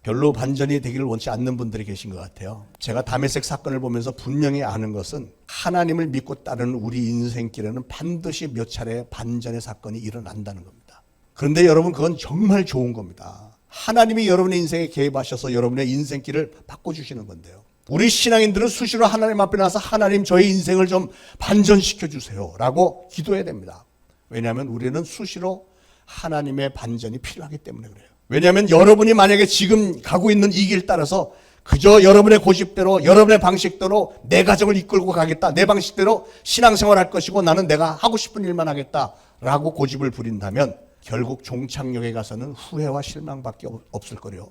별로 반전이 되기를 원치 않는 분들이 계신 것 같아요. 제가 다메섹 사건을 보면서 분명히 아는 것은 하나님을 믿고 따르는 우리 인생길에는 반드시 몇 차례 반전의 사건이 일어난다는 겁니다. 그런데 여러분, 그건 정말 좋은 겁니다. 하나님이 여러분의 인생에 개입하셔서 여러분의 인생길을 바꿔주시는 건데요. 우리 신앙인들은 수시로 하나님 앞에 나서 하나님, 저의 인생을 좀 반전시켜 주세요 라고 기도해야 됩니다. 왜냐하면 우리는 수시로 하나님의 반전이 필요하기 때문에 그래요. 왜냐하면 여러분이 만약에 지금 가고 있는 이 길 따라서 그저 여러분의 고집대로, 여러분의 방식대로 내 가정을 이끌고 가겠다, 내 방식대로 신앙생활 할 것이고 나는 내가 하고 싶은 일만 하겠다라고 고집을 부린다면 결국 종착역에 가서는 후회와 실망밖에 없을 거래요.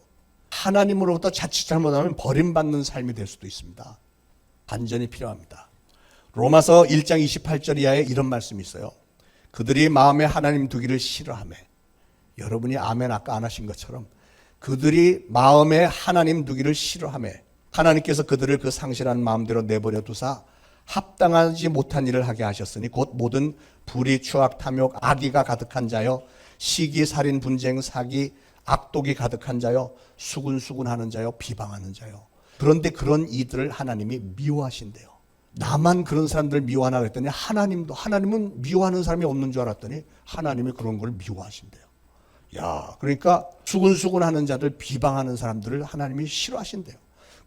하나님으로부터 자칫 잘못하면 버림받는 삶이 될 수도 있습니다. 반전이 필요합니다. 로마서 1장 28절 이하에 이런 말씀이 있어요. 그들이 마음에 하나님 두기를 싫어하며, 여러분이 아멘 아까 안 하신 것처럼 그들이 마음에 하나님 두기를 싫어하며 하나님께서 그들을 그 상실한 마음대로 내버려 두사 합당하지 못한 일을 하게 하셨으니 곧 모든 불의, 추악, 탐욕, 악의가 가득한 자여, 시기, 살인, 분쟁, 사기, 악독이 가득한 자여, 수군수군하는 자여, 비방하는 자여. 그런데 그런 이들을 하나님이 미워하신대요. 나만 그런 사람들을 미워하나 그랬더니 하나님은 미워하는 사람이 없는 줄 알았더니 하나님이 그런 걸 미워하신대요. 야, 그러니까 수군수군하는 자들, 비방하는 사람들을 하나님이 싫어하신대요.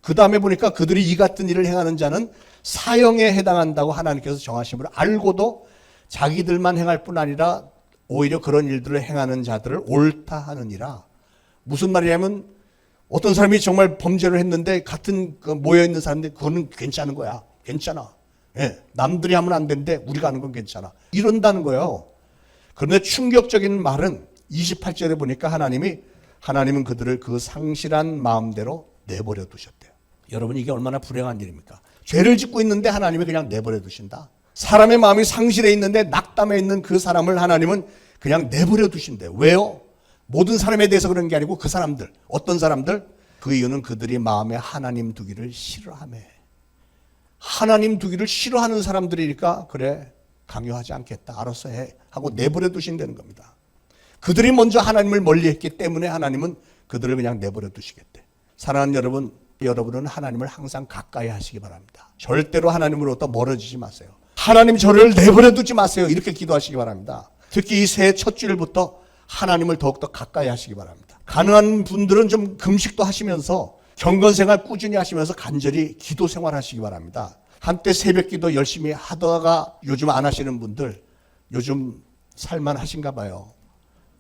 그 다음에 보니까 그들이 이 같은 일을 행하는 자는 사형에 해당한다고 하나님께서 정하심을 알고도 자기들만 행할 뿐 아니라 오히려 그런 일들을 행하는 자들을 옳다 하느니라. 무슨 말이냐면 어떤 사람이 정말 범죄를 했는데 같은 모여있는 사람들 그거는 괜찮은 거야. 괜찮아. 예, 남들이 하면 안 되는데 우리가 하는 건 괜찮아. 이런다는 거예요. 그런데 충격적인 말은 28절에 보니까 하나님은 그들을 그 상실한 마음대로 내버려 두셨대요. 여러분, 이게 얼마나 불행한 일입니까? 죄를 짓고 있는데 하나님이 그냥 내버려 두신다. 사람의 마음이 상실해 있는데 낙담해 있는 그 사람을 하나님은 그냥 내버려 두신대요. 왜요? 모든 사람에 대해서 그런 게 아니고 그 사람들, 어떤 사람들? 그 이유는 그들이 마음에 하나님 두기를 싫어하며. 하나님 두기를 싫어하는 사람들이니까 그래, 강요하지 않겠다, 알아서 해 하고 내버려 두신다는 겁니다. 그들이 먼저 하나님을 멀리했기 때문에 하나님은 그들을 그냥 내버려 두시겠대. 사랑하는 여러분은 하나님을 항상 가까이 하시기 바랍니다. 절대로 하나님으로부터 멀어지지 마세요. 하나님, 저를 내버려 두지 마세요, 이렇게 기도하시기 바랍니다. 특히 이 새해 첫 주일부터 하나님을 더욱더 가까이 하시기 바랍니다. 가능한 분들은 좀 금식도 하시면서 경건생활 꾸준히 하시면서 간절히 기도 생활하시기 바랍니다. 한때 새벽기도 열심히 하다가 요즘 안 하시는 분들 요즘 살만 하신가 봐요.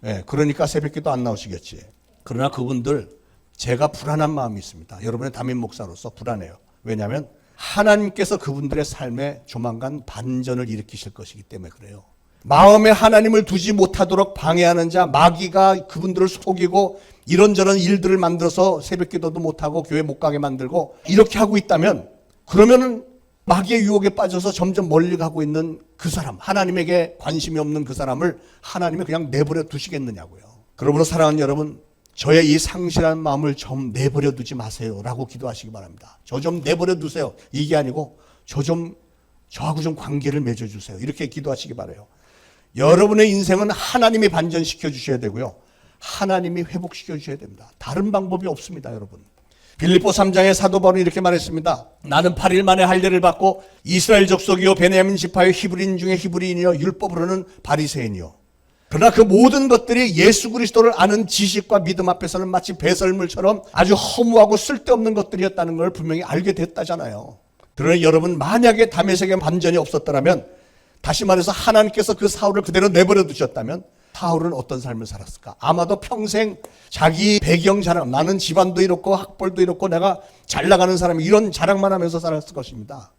예, 그러니까 새벽기도 안 나오시겠지. 그러나 그분들, 제가 불안한 마음이 있습니다. 여러분의 담임 목사로서 불안해요. 왜냐하면 하나님께서 그분들의 삶에 조만간 반전을 일으키실 것이기 때문에 그래요. 마음에 하나님을 두지 못하도록 방해하는 자, 마귀가 그분들을 속이고 이런저런 일들을 만들어서 새벽기도도 못하고 교회 못 가게 만들고 이렇게 하고 있다면, 그러면은 마귀의 유혹에 빠져서 점점 멀리 가고 있는 그 사람, 하나님에게 관심이 없는 그 사람을 하나님이 그냥 내버려 두시겠느냐고요. 그러므로 사랑하는 여러분, 저의 이 상실한 마음을 좀 내버려 두지 마세요 라고 기도하시기 바랍니다. 저 좀 내버려 두세요. 이게 아니고 저하고 좀 관계를 맺어주세요. 이렇게 기도하시기 바라요. 여러분의 인생은 하나님이 반전시켜 주셔야 되고요. 하나님이 회복시켜 주셔야 됩니다. 다른 방법이 없습니다, 여러분. 빌립보 3장의 사도 바울은 이렇게 말했습니다. 나는 8일 만에 할례를 받고 이스라엘 족속이요 베냐민 지파요 히브리인 중에 히브리인이요 율법으로는 바리새인이요. 그러나 그 모든 것들이 예수 그리스도를 아는 지식과 믿음 앞에서는 마치 배설물처럼 아주 허무하고 쓸데없는 것들이었다는 걸 분명히 알게 됐다잖아요. 그러나 여러분, 만약에 다메섹의 반전이 없었더라면, 다시 말해서 하나님께서 그 사울을 그대로 내버려 두셨다면 사울은 어떤 삶을 살았을까? 아마도 평생 자기 배경 자랑, 나는 집안도 이렇고 학벌도 이렇고 내가 잘 나가는 사람이, 이런 자랑만 하면서 살았을 것입니다.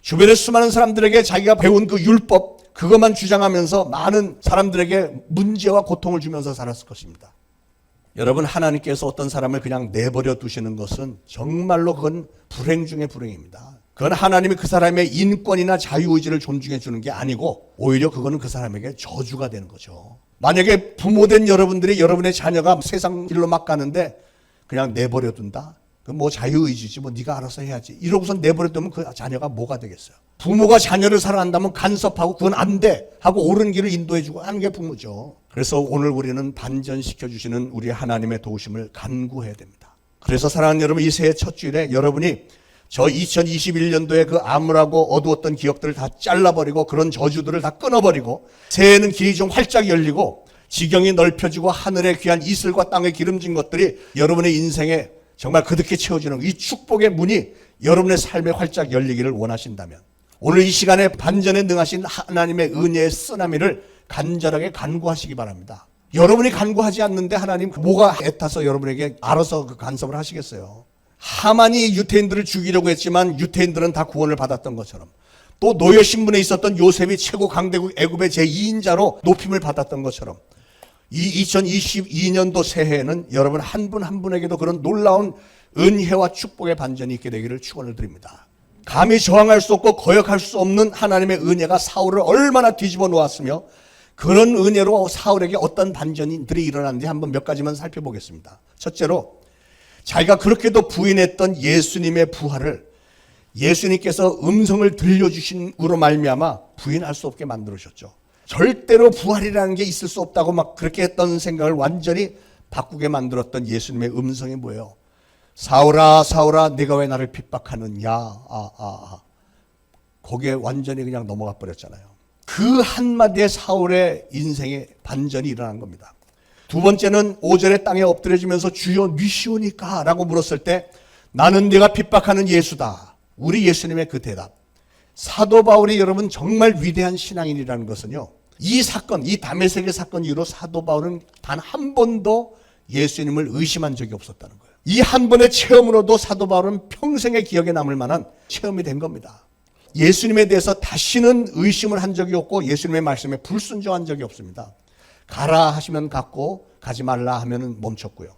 주변의 수많은 사람들에게 자기가 배운 그 율법, 그것만 주장하면서 많은 사람들에게 문제와 고통을 주면서 살았을 것입니다. 여러분, 하나님께서 어떤 사람을 그냥 내버려 두시는 것은 정말로 그건 불행 중에 불행입니다. 그건 하나님이 그 사람의 인권이나 자유의지를 존중해 주는 게 아니고 오히려 그거는 그 사람에게 저주가 되는 거죠. 만약에 부모된 여러분들이 여러분의 자녀가 세상 길로 막 가는데 그냥 내버려 둔다? 그건 뭐 자유의지지, 뭐 네가 알아서 해야지, 이러고서 내버려 두면 그 자녀가 뭐가 되겠어요? 부모가 자녀를 사랑한다면 간섭하고 그건 안 돼 하고 옳은 길을 인도해 주고 하는 게 부모죠. 그래서 오늘 우리는 반전시켜 주시는 우리 하나님의 도우심을 간구해야 됩니다. 그래서 사랑하는 여러분, 이 새해 첫 주일에 여러분이 저 2021년도에 그 암울하고 어두웠던 기억들을 다 잘라버리고 그런 저주들을 다 끊어버리고 새해에는 길이 좀 활짝 열리고 지경이 넓혀지고 하늘의 귀한 이슬과 땅에 기름진 것들이 여러분의 인생에 정말 그득히 채워지는 이 축복의 문이 여러분의 삶에 활짝 열리기를 원하신다면 오늘 이 시간에 반전에 능하신 하나님의 은혜의 쓰나미를 간절하게 간구하시기 바랍니다. 여러분이 간구하지 않는데 하나님 뭐가 애타서 여러분에게 알아서 그 간섭을 하시겠어요? 하만이 유태인들을 죽이려고 했지만 유태인들은 다 구원을 받았던 것처럼, 또 노예 신분에 있었던 요셉이 최고 강대국 애굽의 제2인자로 높임을 받았던 것처럼, 이 2022년도 새해에는 여러분 한 분 한 분에게도 그런 놀라운 은혜와 축복의 반전이 있게 되기를 축원을 드립니다. 감히 저항할 수 없고 거역할 수 없는 하나님의 은혜가 사울을 얼마나 뒤집어 놓았으며 그런 은혜로 사울에게 어떤 반전들이 일어났는지 한번 몇 가지만 살펴보겠습니다. 첫째로, 자기가 그렇게도 부인했던 예수님의 부활을 예수님께서 음성을 들려주신으로 말미암아 부인할 수 없게 만들으셨죠. 절대로 부활이라는 게 있을 수 없다고 막 그렇게 했던 생각을 완전히 바꾸게 만들었던 예수님의 음성이 뭐예요? 사울아 사울아 네가 왜 나를 핍박하느냐. 거기에 완전히 그냥 넘어가 버렸잖아요. 그 한마디에 사울의 인생의 반전이 일어난 겁니다. 두 번째는 5절에 땅에 엎드려지면서 주여 누시오니까 라고 물었을 때 나는 네가 핍박하는 예수다. 우리 예수님의 그 대답. 사도 바울이 여러분 정말 위대한 신앙인이라는 것은요, 이 사건, 이 다메섹의 사건 이후로 사도 바울은 단 한 번도 예수님을 의심한 적이 없었다는 거예요. 이 한 번의 체험으로도 사도 바울은 평생의 기억에 남을 만한 체험이 된 겁니다. 예수님에 대해서 다시는 의심을 한 적이 없고 예수님의 말씀에 불순종한 적이 없습니다. 가라 하시면 갔고 가지 말라 하면 멈췄고요.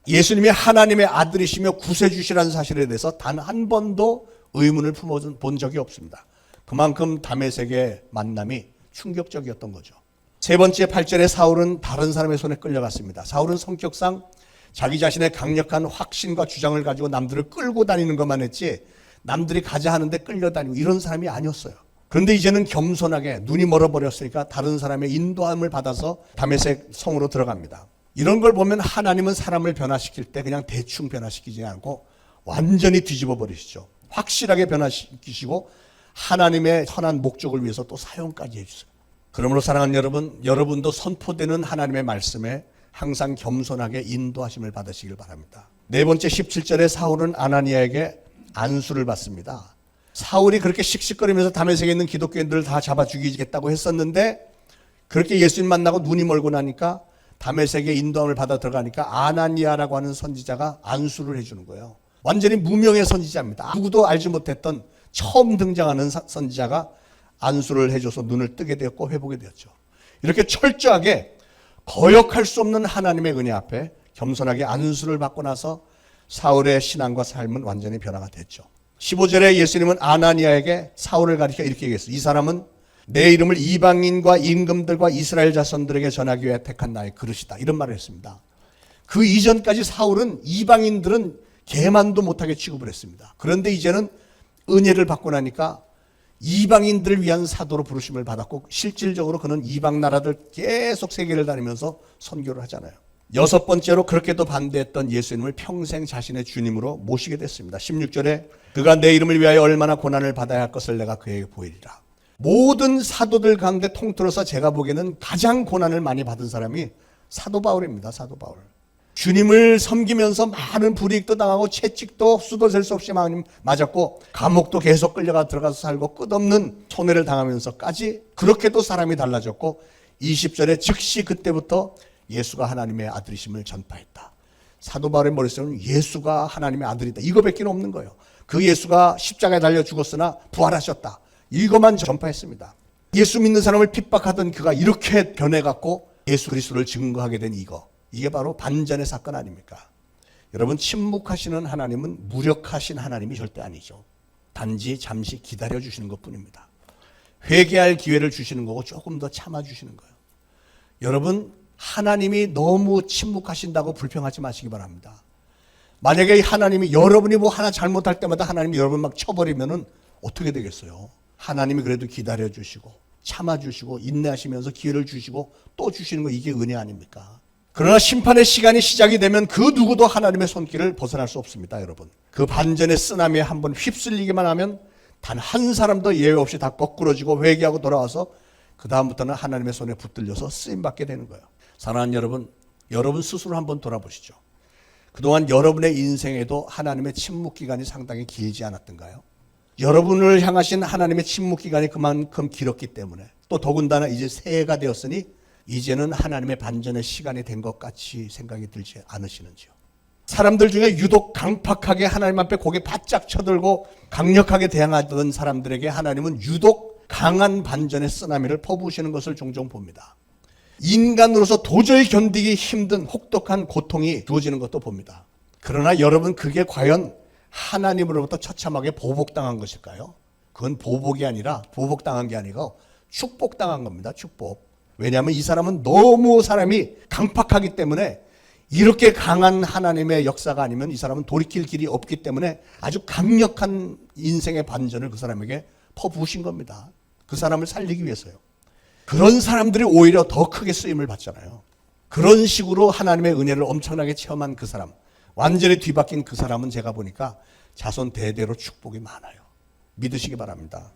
예수님이 하나님의 아들이시며 구세주시라는 사실에 대해서 단 한 번도 의문을 품어본 적이 없습니다. 그만큼 다메섹의 만남이 충격적이었던 거죠. 세 번째 8절에 사울은 다른 사람의 손에 끌려갔습니다. 사울은 성격상 자기 자신의 강력한 확신과 주장을 가지고 남들을 끌고 다니는 것만 했지 남들이 가자 하는데 끌려다니고 이런 사람이 아니었어요. 그런데 이제는 겸손하게 눈이 멀어버렸으니까 다른 사람의 인도함을 받아서 다메섹 성으로 들어갑니다. 이런 걸 보면 하나님은 사람을 변화시킬 때 그냥 대충 변화시키지 않고 완전히 뒤집어 버리시죠. 확실하게 변화시키시고 하나님의 선한 목적을 위해서 또 사용까지 해주세요. 그러므로 사랑하는 여러분, 여러분도 선포되는 하나님의 말씀에 항상 겸손하게 인도하심을 받으시길 바랍니다. 네 번째 17절에 사울은 아나니아에게 안수를 받습니다. 사울이 그렇게 씩씩거리면서 다메섹에 있는 기독교인들을 다 잡아 죽이겠다고 했었는데 그렇게 예수님 만나고 눈이 멀고 나니까 다메섹의 인도함을 받아 들어가니까 아나니아라고 하는 선지자가 안수를 해주는 거예요. 완전히 무명의 선지자입니다. 누구도 알지 못했던 처음 등장하는 선지자가 안수를 해줘서 눈을 뜨게 되었고 회복이 되었죠. 이렇게 철저하게 거역할 수 없는 하나님의 은혜 앞에 겸손하게 안수를 받고 나서 사울의 신앙과 삶은 완전히 변화가 됐죠. 15절에 예수님은 아나니아에게 사울을 가리켜 이렇게 얘기했어요. 이 사람은 내 이름을 이방인과 임금들과 이스라엘 자손들에게 전하기 위해 택한 나의 그릇이다. 이런 말을 했습니다. 그 이전까지 사울은 이방인들은 개만도 못하게 취급을 했습니다. 그런데 이제는 은혜를 받고 나니까 이방인들을 위한 사도로 부르심을 받았고 실질적으로 그는 이방 나라들 계속 세계를 다니면서 선교를 하잖아요. 여섯 번째로 그렇게도 반대했던 예수님을 평생 자신의 주님으로 모시게 됐습니다. 16절에 그가 내 이름을 위하여 얼마나 고난을 받아야 할 것을 내가 그에게 보이리라. 모든 사도들 가운데 통틀어서 제가 보기에는 가장 고난을 많이 받은 사람이 사도 바울입니다. 사도 바울. 주님을 섬기면서 많은 불이익도 당하고 채찍도 수도 셀 수 없이 많이 맞았고 감옥도 계속 끌려가 들어가서 살고 끝없는 손해를 당하면서까지 그렇게도 사람이 달라졌고 20절에 즉시 그때부터 예수가 하나님의 아들이심을 전파했다. 사도 바울의 머릿속에는 예수가 하나님의 아들이다. 이거밖에 없는 거예요. 그 예수가 십자가에 달려 죽었으나 부활하셨다. 이것만 전파했습니다. 예수 믿는 사람을 핍박하던 그가 이렇게 변해갖고 예수 그리스도를 증거하게 된 이게 바로 반전의 사건 아닙니까? 여러분, 침묵하시는 하나님은 무력하신 하나님이 절대 아니죠. 단지 잠시 기다려주시는 것뿐입니다. 회개할 기회를 주시는 거고 조금 더 참아주시는 거예요. 여러분, 하나님이 너무 침묵하신다고 불평하지 마시기 바랍니다. 만약에 하나님이 여러분이 뭐 하나 잘못할 때마다 하나님이 여러분 막 쳐버리면은 어떻게 되겠어요? 하나님이 그래도 기다려주시고 참아주시고 인내하시면서 기회를 주시고 또 주시는 거, 이게 은혜 아닙니까? 그러나 심판의 시간이 시작이 되면 그 누구도 하나님의 손길을 벗어날 수 없습니다. 여러분, 그 반전의 쓰나미에 한번 휩쓸리기만 하면 단 한 사람도 예외 없이 다 거꾸러지고 회개하고 돌아와서 그 다음부터는 하나님의 손에 붙들려서 쓰임받게 되는 거예요. 사랑하는 여러분, 여러분 스스로 한번 돌아보시죠. 그동안 여러분의 인생에도 하나님의 침묵 기간이 상당히 길지 않았던가요? 여러분을 향하신 하나님의 침묵 기간이 그만큼 길었기 때문에, 또 더군다나 이제 새해가 되었으니 이제는 하나님의 반전의 시간이 된 것 같이 생각이 들지 않으시는지요? 사람들 중에 유독 강팍하게 하나님 앞에 고개 바짝 쳐들고 강력하게 대항하던 사람들에게 하나님은 유독 강한 반전의 쓰나미를 퍼부으시는 것을 종종 봅니다. 인간으로서 도저히 견디기 힘든 혹독한 고통이 주어지는 것도 봅니다. 그러나 여러분, 그게 과연 하나님으로부터 처참하게 보복당한 것일까요? 그건 보복이 아니라, 보복당한 게 아니고 축복당한 겁니다. 축복. 왜냐하면 이 사람은 너무 사람이 강팍하기 때문에, 이렇게 강한 하나님의 역사가 아니면 이 사람은 돌이킬 길이 없기 때문에 아주 강력한 인생의 반전을 그 사람에게 퍼부으신 겁니다. 그 사람을 살리기 위해서요. 그런 사람들이 오히려 더 크게 쓰임을 받잖아요. 그런 식으로 하나님의 은혜를 엄청나게 체험한 그 사람, 완전히 뒤바뀐 그 사람은 제가 보니까 자손 대대로 축복이 많아요. 믿으시기 바랍니다.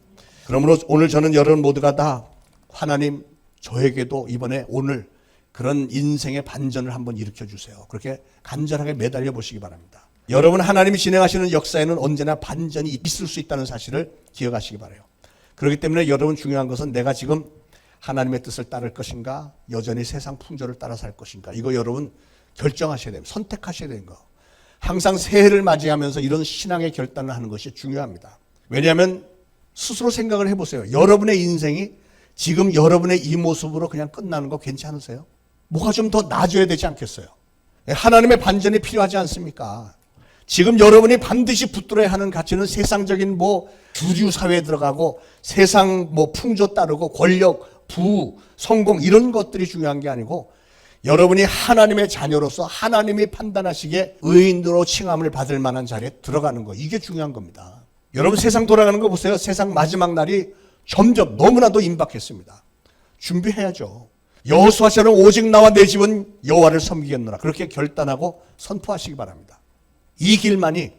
그러므로 오늘 저는 여러분 모두가 다 하나님, 저에게도 이번에 오늘 그런 인생의 반전을 한번 일으켜주세요. 그렇게 간절하게 매달려 보시기 바랍니다. 여러분, 하나님이 진행하시는 역사에는 언제나 반전이 있을 수 있다는 사실을 기억하시기 바라요. 그렇기 때문에 여러분, 중요한 것은 내가 지금 하나님의 뜻을 따를 것인가, 여전히 세상 풍조를 따라 살 것인가, 이거 여러분 결정하셔야 됩니다. 선택하셔야 되는 거. 항상 새해를 맞이하면서 이런 신앙의 결단을 하는 것이 중요합니다. 왜냐하면 스스로 생각을 해보세요. 여러분의 인생이 지금 여러분의 이 모습으로 그냥 끝나는 거 괜찮으세요? 뭐가 좀 더 나아져야 되지 않겠어요? 하나님의 반전이 필요하지 않습니까? 지금 여러분이 반드시 붙들어야 하는 가치는 세상적인 주류 사회에 들어가고 세상 풍조 따르고 권력, 부, 성공, 이런 것들이 중요한 게 아니고, 여러분이 하나님의 자녀로서 하나님이 판단하시기에 의인으로 칭함을 받을 만한 자리에 들어가는 거, 이게 중요한 겁니다. 여러분, 세상 돌아가는 거 보세요. 세상 마지막 날이 점점 너무나도 임박했습니다. 준비해야죠. 여호수아처럼 오직 나와 내 집은 여호와를 섬기겠노라, 그렇게 결단하고 선포하시기 바랍니다. 이 길만이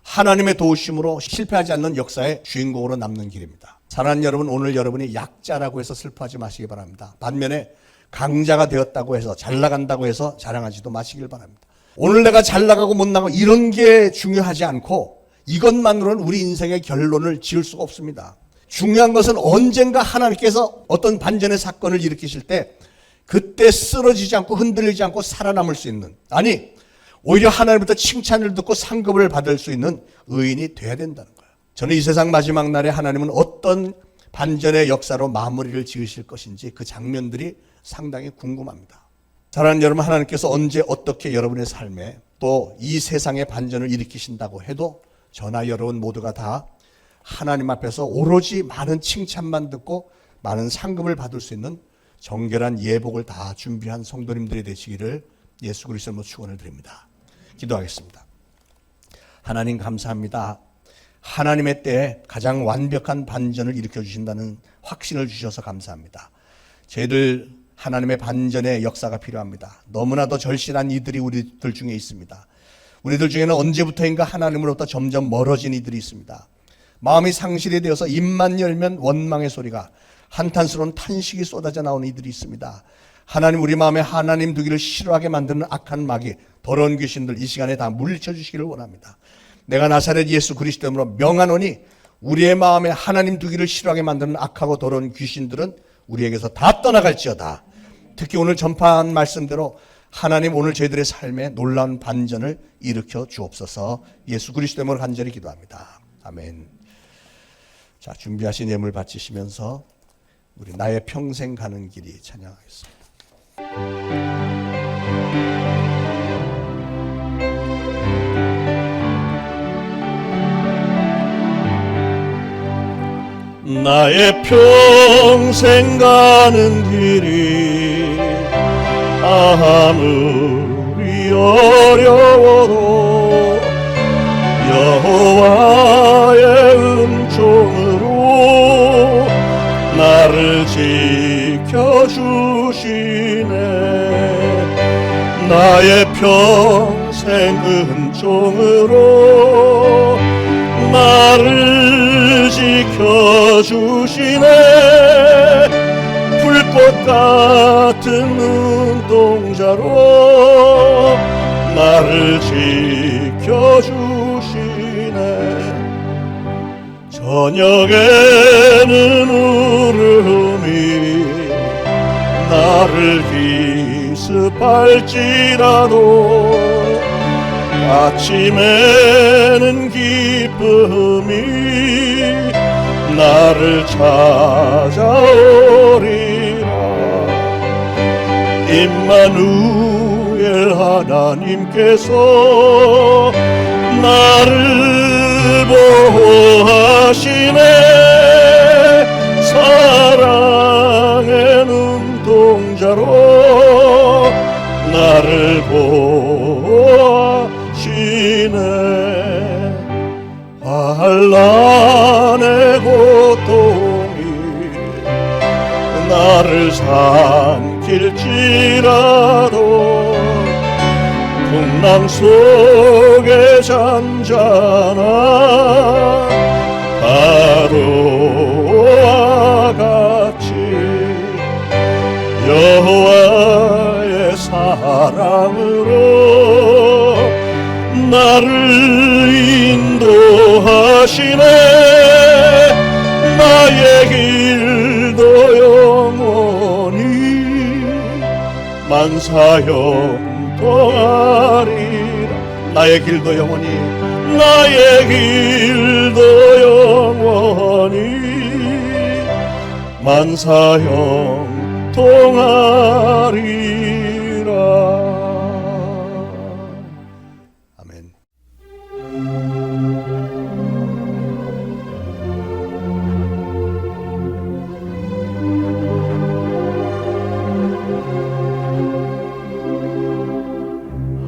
하나님의 도우심으로 실패하지 않는 역사의 주인공으로 남는 길입니다. 사랑하는 여러분, 오늘 여러분이 약자라고 해서 슬퍼하지 마시기 바랍니다. 반면에 강자가 되었다고 해서, 잘 나간다고 해서 자랑하지도 마시길 바랍니다. 오늘 내가 잘 나가고 못 나가고 이런 게 중요하지 않고, 이것만으로는 우리 인생의 결론을 지을 수가 없습니다. 중요한 것은 언젠가 하나님께서 어떤 반전의 사건을 일으키실 때 그때 쓰러지지 않고 흔들리지 않고 살아남을 수 있는, 아니 오히려 하나님부터 칭찬을 듣고 상급을 받을 수 있는 의인이 돼야 된다는 거예요. 저는 이 세상 마지막 날에 하나님은 어떤 반전의 역사로 마무리를 지으실 것인지 그 장면들이 상당히 궁금합니다. 사랑하는 여러분, 하나님께서 언제 어떻게 여러분의 삶에 또 이 세상의 반전을 일으키신다고 해도 저나 여러분 모두가 다 하나님 앞에서 오로지 많은 칭찬만 듣고 많은 상급을 받을 수 있는 정결한 예복을 다 준비한 성도님들이 되시기를 예수 그리스도로 축원을 드립니다. 기도하겠습니다. 하나님 감사합니다. 하나님의 때에 가장 완벽한 반전을 일으켜 주신다는 확신을 주셔서 감사합니다. 저희들 하나님의 반전의 역사가 필요합니다. 너무나도 절실한 이들이 우리들 중에 있습니다. 우리들 중에는 언제부터인가 하나님으로부터 점점 멀어진 이들이 있습니다. 마음이 상실이 되어서 입만 열면 원망의 소리가, 한탄스러운 탄식이 쏟아져 나오는 이들이 있습니다. 하나님, 우리 마음에 하나님 두기를 싫어하게 만드는 악한 마귀, 더러운 귀신들 이 시간에 다 물리쳐 주시기를 원합니다. 내가 나사렛 예수 그리스도로 명하노니 우리의 마음에 하나님 두기를 싫어하게 만드는 악하고 더러운 귀신들은 우리에게서 다 떠나갈지어다. 특히 오늘 전파한 말씀대로 하나님 오늘 저희들의 삶에 놀라운 반전을 일으켜 주옵소서. 예수 그리스도 이름으로 간절히 기도합니다. 아멘. 자, 준비하신 예물 바치시면서 우리 나의 평생 가는 길이 찬양하겠습니다. 나의 평생 가는 길이 아무리 어려워도 여호와의 은총으로 나를 지켜주시네. 나의 평생 은총으로 나를 지켜주시네. 불꽃 같은 눈동자로 나를 지켜주시네. 저녁에는 울음이 나를 기습할지라도 아침에는 기쁨이 나를 찾아오리라. 임마누엘 하나님께서 나를 보호하시네. 사랑의 눈동자로 나를 보호하시네. 환난의 고통이 나를 삼킬지라도 풍랑 속에 잔잔한 파도와 같이 여호와의 사랑으로 나를 인도하시네. 나의 길도 영원히 만사형통하리라. 나의 길도 영원히, 나의 길도 영원히 만사형통하리라. 아멘.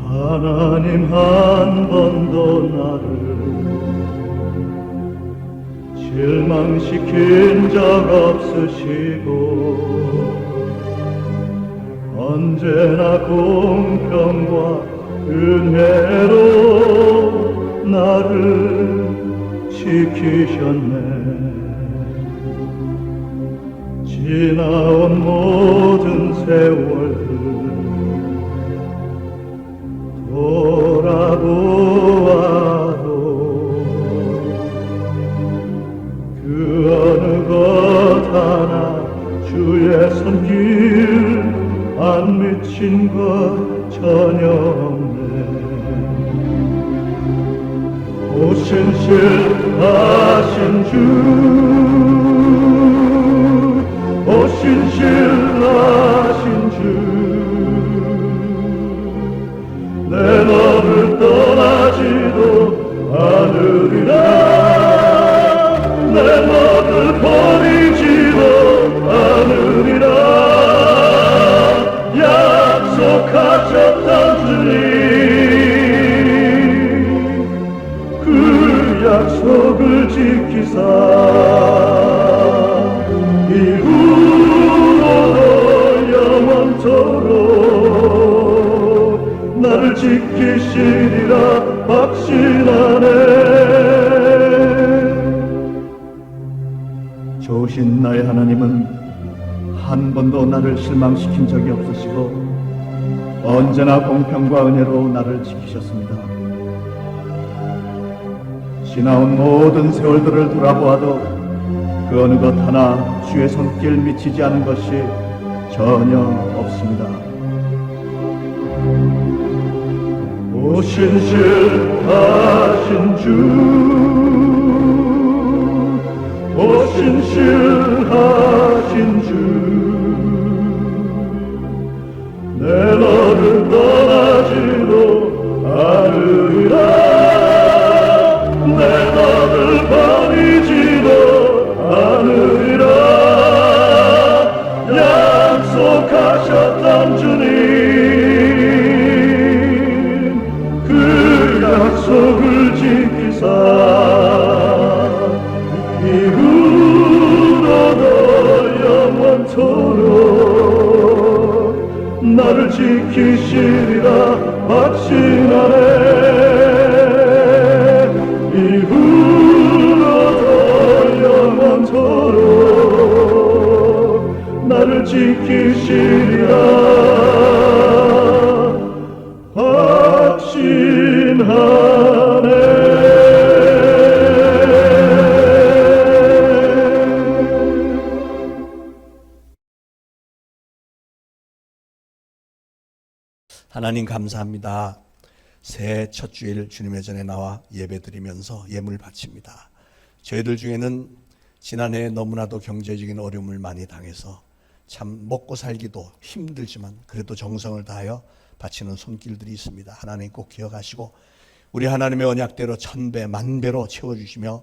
하나님 한 번도 나를 실망시킨 적 없으시고 언제나 공평과 은혜로 나를 지키셨네. 지나온 모든 세월들 돌아보아도 그 어느 것 하나 주의 손길 안 미친 것 전혀 없네. 오신실하신 주, 오신실하신 주, 내 너를 떠나지도 않으리라. 내 너를 버리지도 않으리라. 약속하셨던 지키시리라 확신하네. 좋으신 나의 하나님은 한 번도 나를 실망시킨 적이 없으시고 언제나 공평과 은혜로 나를 지키셨습니다. 지나온 모든 세월들을 돌아보아도 그 어느 것 하나 주의 손길 미치지 않은 것이 전혀 없습니다. 오신실하신 주, 오신실하신 주, 내 너를 떠나지도 않으리라. 내 너를 버리지도 않으리라. 약속하셨던 주님, 그 약속을 지키사 이후로도 영원토록 나를 지키시리라 확신하네. 이후로도 영원토록 나를 지키시리라 확신하네. 하나님 감사합니다. 새해 첫 주일 주님의 전에 나와 예배드리면서 예물 바칩니다. 저희들 중에는 지난해 너무나도 경제적인 어려움을 많이 당해서 참 먹고 살기도 힘들지만 그래도 정성을 다하여 바치는 손길들이 있습니다. 하나님 꼭 기억하시고 우리 하나님의 언약대로 1000배 만배로 채워주시며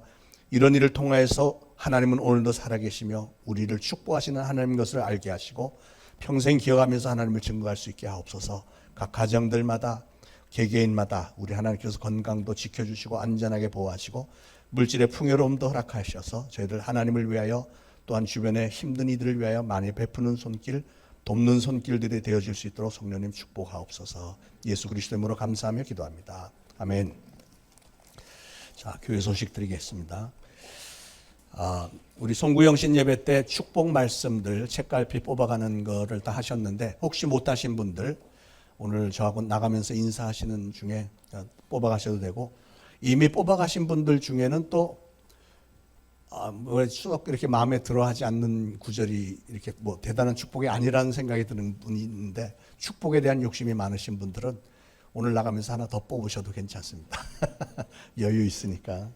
이런 일을 통하여서 하나님은 오늘도 살아계시며 우리를 축복하시는 하나님 것을 알게 하시고 평생 기억하면서 하나님을 증거할 수 있게 하옵소서. 각 가정들마다 개개인마다 우리 하나님께서 건강도 지켜주시고 안전하게 보호하시고 물질의 풍요로움도 허락하셔서 저희들 하나님을 위하여 또한 주변의 힘든 이들을 위하여 많이 베푸는 손길, 돕는 손길들이 되어질 수 있도록 성령님 축복하옵소서. 예수 그리스도 이름으로 감사하며 기도합니다. 아멘. 자, 교회 소식 드리겠습니다. 우리 송구영신 예배 때 축복 말씀들 책갈피 뽑아가는 거를 다 하셨는데 혹시 못하신 분들 오늘 저하고 나가면서 인사하시는 중에 뽑아가셔도 되고 이미 뽑아가신 분들 중에는 또 쭉 이렇게 마음에 들어하지 않는 구절이 이렇게 뭐 대단한 축복이 아니라는 생각이 드는 분이 있는데 축복에 대한 욕심이 많으신 분들은 오늘 나가면서 하나 더 뽑으셔도 괜찮습니다. 여유 있으니까.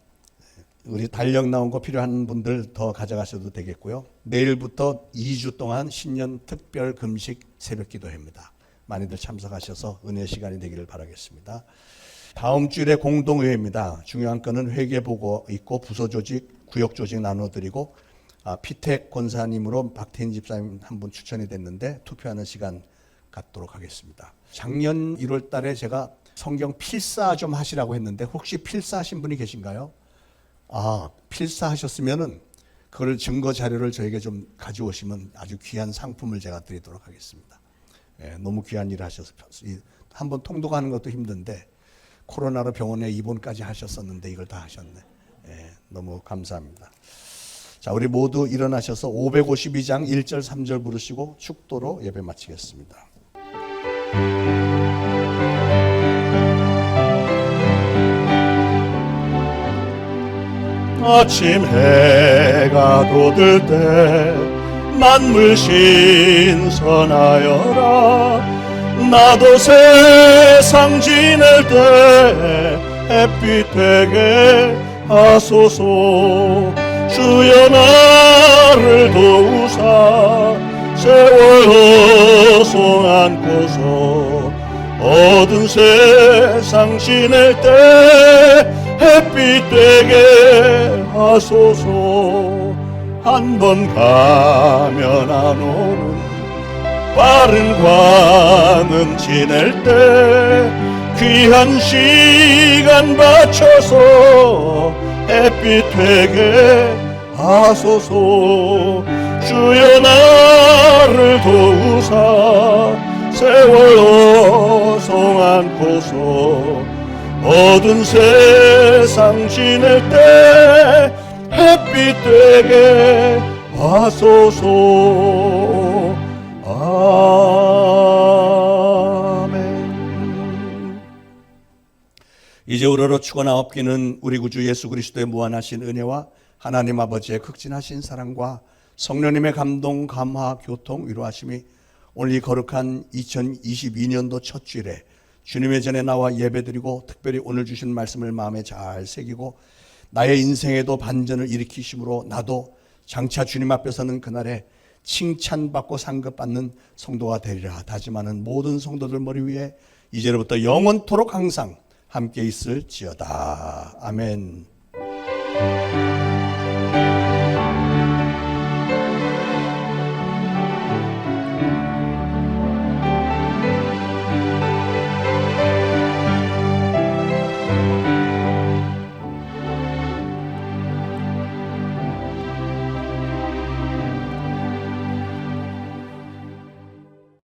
우리 달력 나온 거 필요한 분들 더 가져가셔도 되겠고요. 내일부터 2주 동안 신년 특별 금식 새벽 기도회입니다. 많이들 참석하셔서 은혜 시간이 되기를 바라겠습니다. 다음 주일에 공동회의입니다. 중요한 건은 회계보고 있고 부서조직, 구역조직 나눠드리고 피택 권사님으로 박태인 집사님 한 분 추천이 됐는데 투표하는 시간 갖도록 하겠습니다. 작년 1월 달에 제가 성경 필사 좀 하시라고 했는데 혹시 필사하신 분이 계신가요? 필사하셨으면은 그걸 증거 자료를 저에게 좀 가져오시면 아주 귀한 상품을 제가 드리도록 하겠습니다. 너무 귀한 일을 하셔서 한번 통독하는 것도 힘든데 코로나로 병원에 입원까지 하셨었는데 이걸 다 하셨네. 너무 감사합니다. 자, 우리 모두 일어나셔서 552장 1절 3절 부르시고 축도로 예배 마치겠습니다. 아침 해가 돋을 때 만물 신선하여라. 나도 세상 지낼 때 햇빛 되게 하소서. 주여 나를 도우사 세월 어손 안고서 어두운 세상 지낼 때 햇빛 되게 하소서. 한 번 가면 안 오는 빠른 관음 지낼 때 귀한 시간 바쳐서 햇빛 되게 하소서. 주여 나를 도우사 세월로 송 안고서 어두운 세상 지낼 때 햇빛 되게 하소서. 아멘. 이제 우러러 추가나 없기는 우리 구주 예수 그리스도의 무한하신 은혜와 하나님 아버지의 극진하신 사랑과 성령님의 감동, 감화, 교통, 위로하심이 오늘 이 거룩한 2022년도 첫 주일에 주님의 전에 나와 예배드리고 특별히 오늘 주신 말씀을 마음에 잘 새기고 나의 인생에도 반전을 일으키심으로 나도 장차 주님 앞에 서는 그날에 칭찬받고 상급받는 성도가 되리라 다짐하는 모든 성도들 머리 위에 이제로부터 영원토록 항상 함께 있을지어다. 아멘.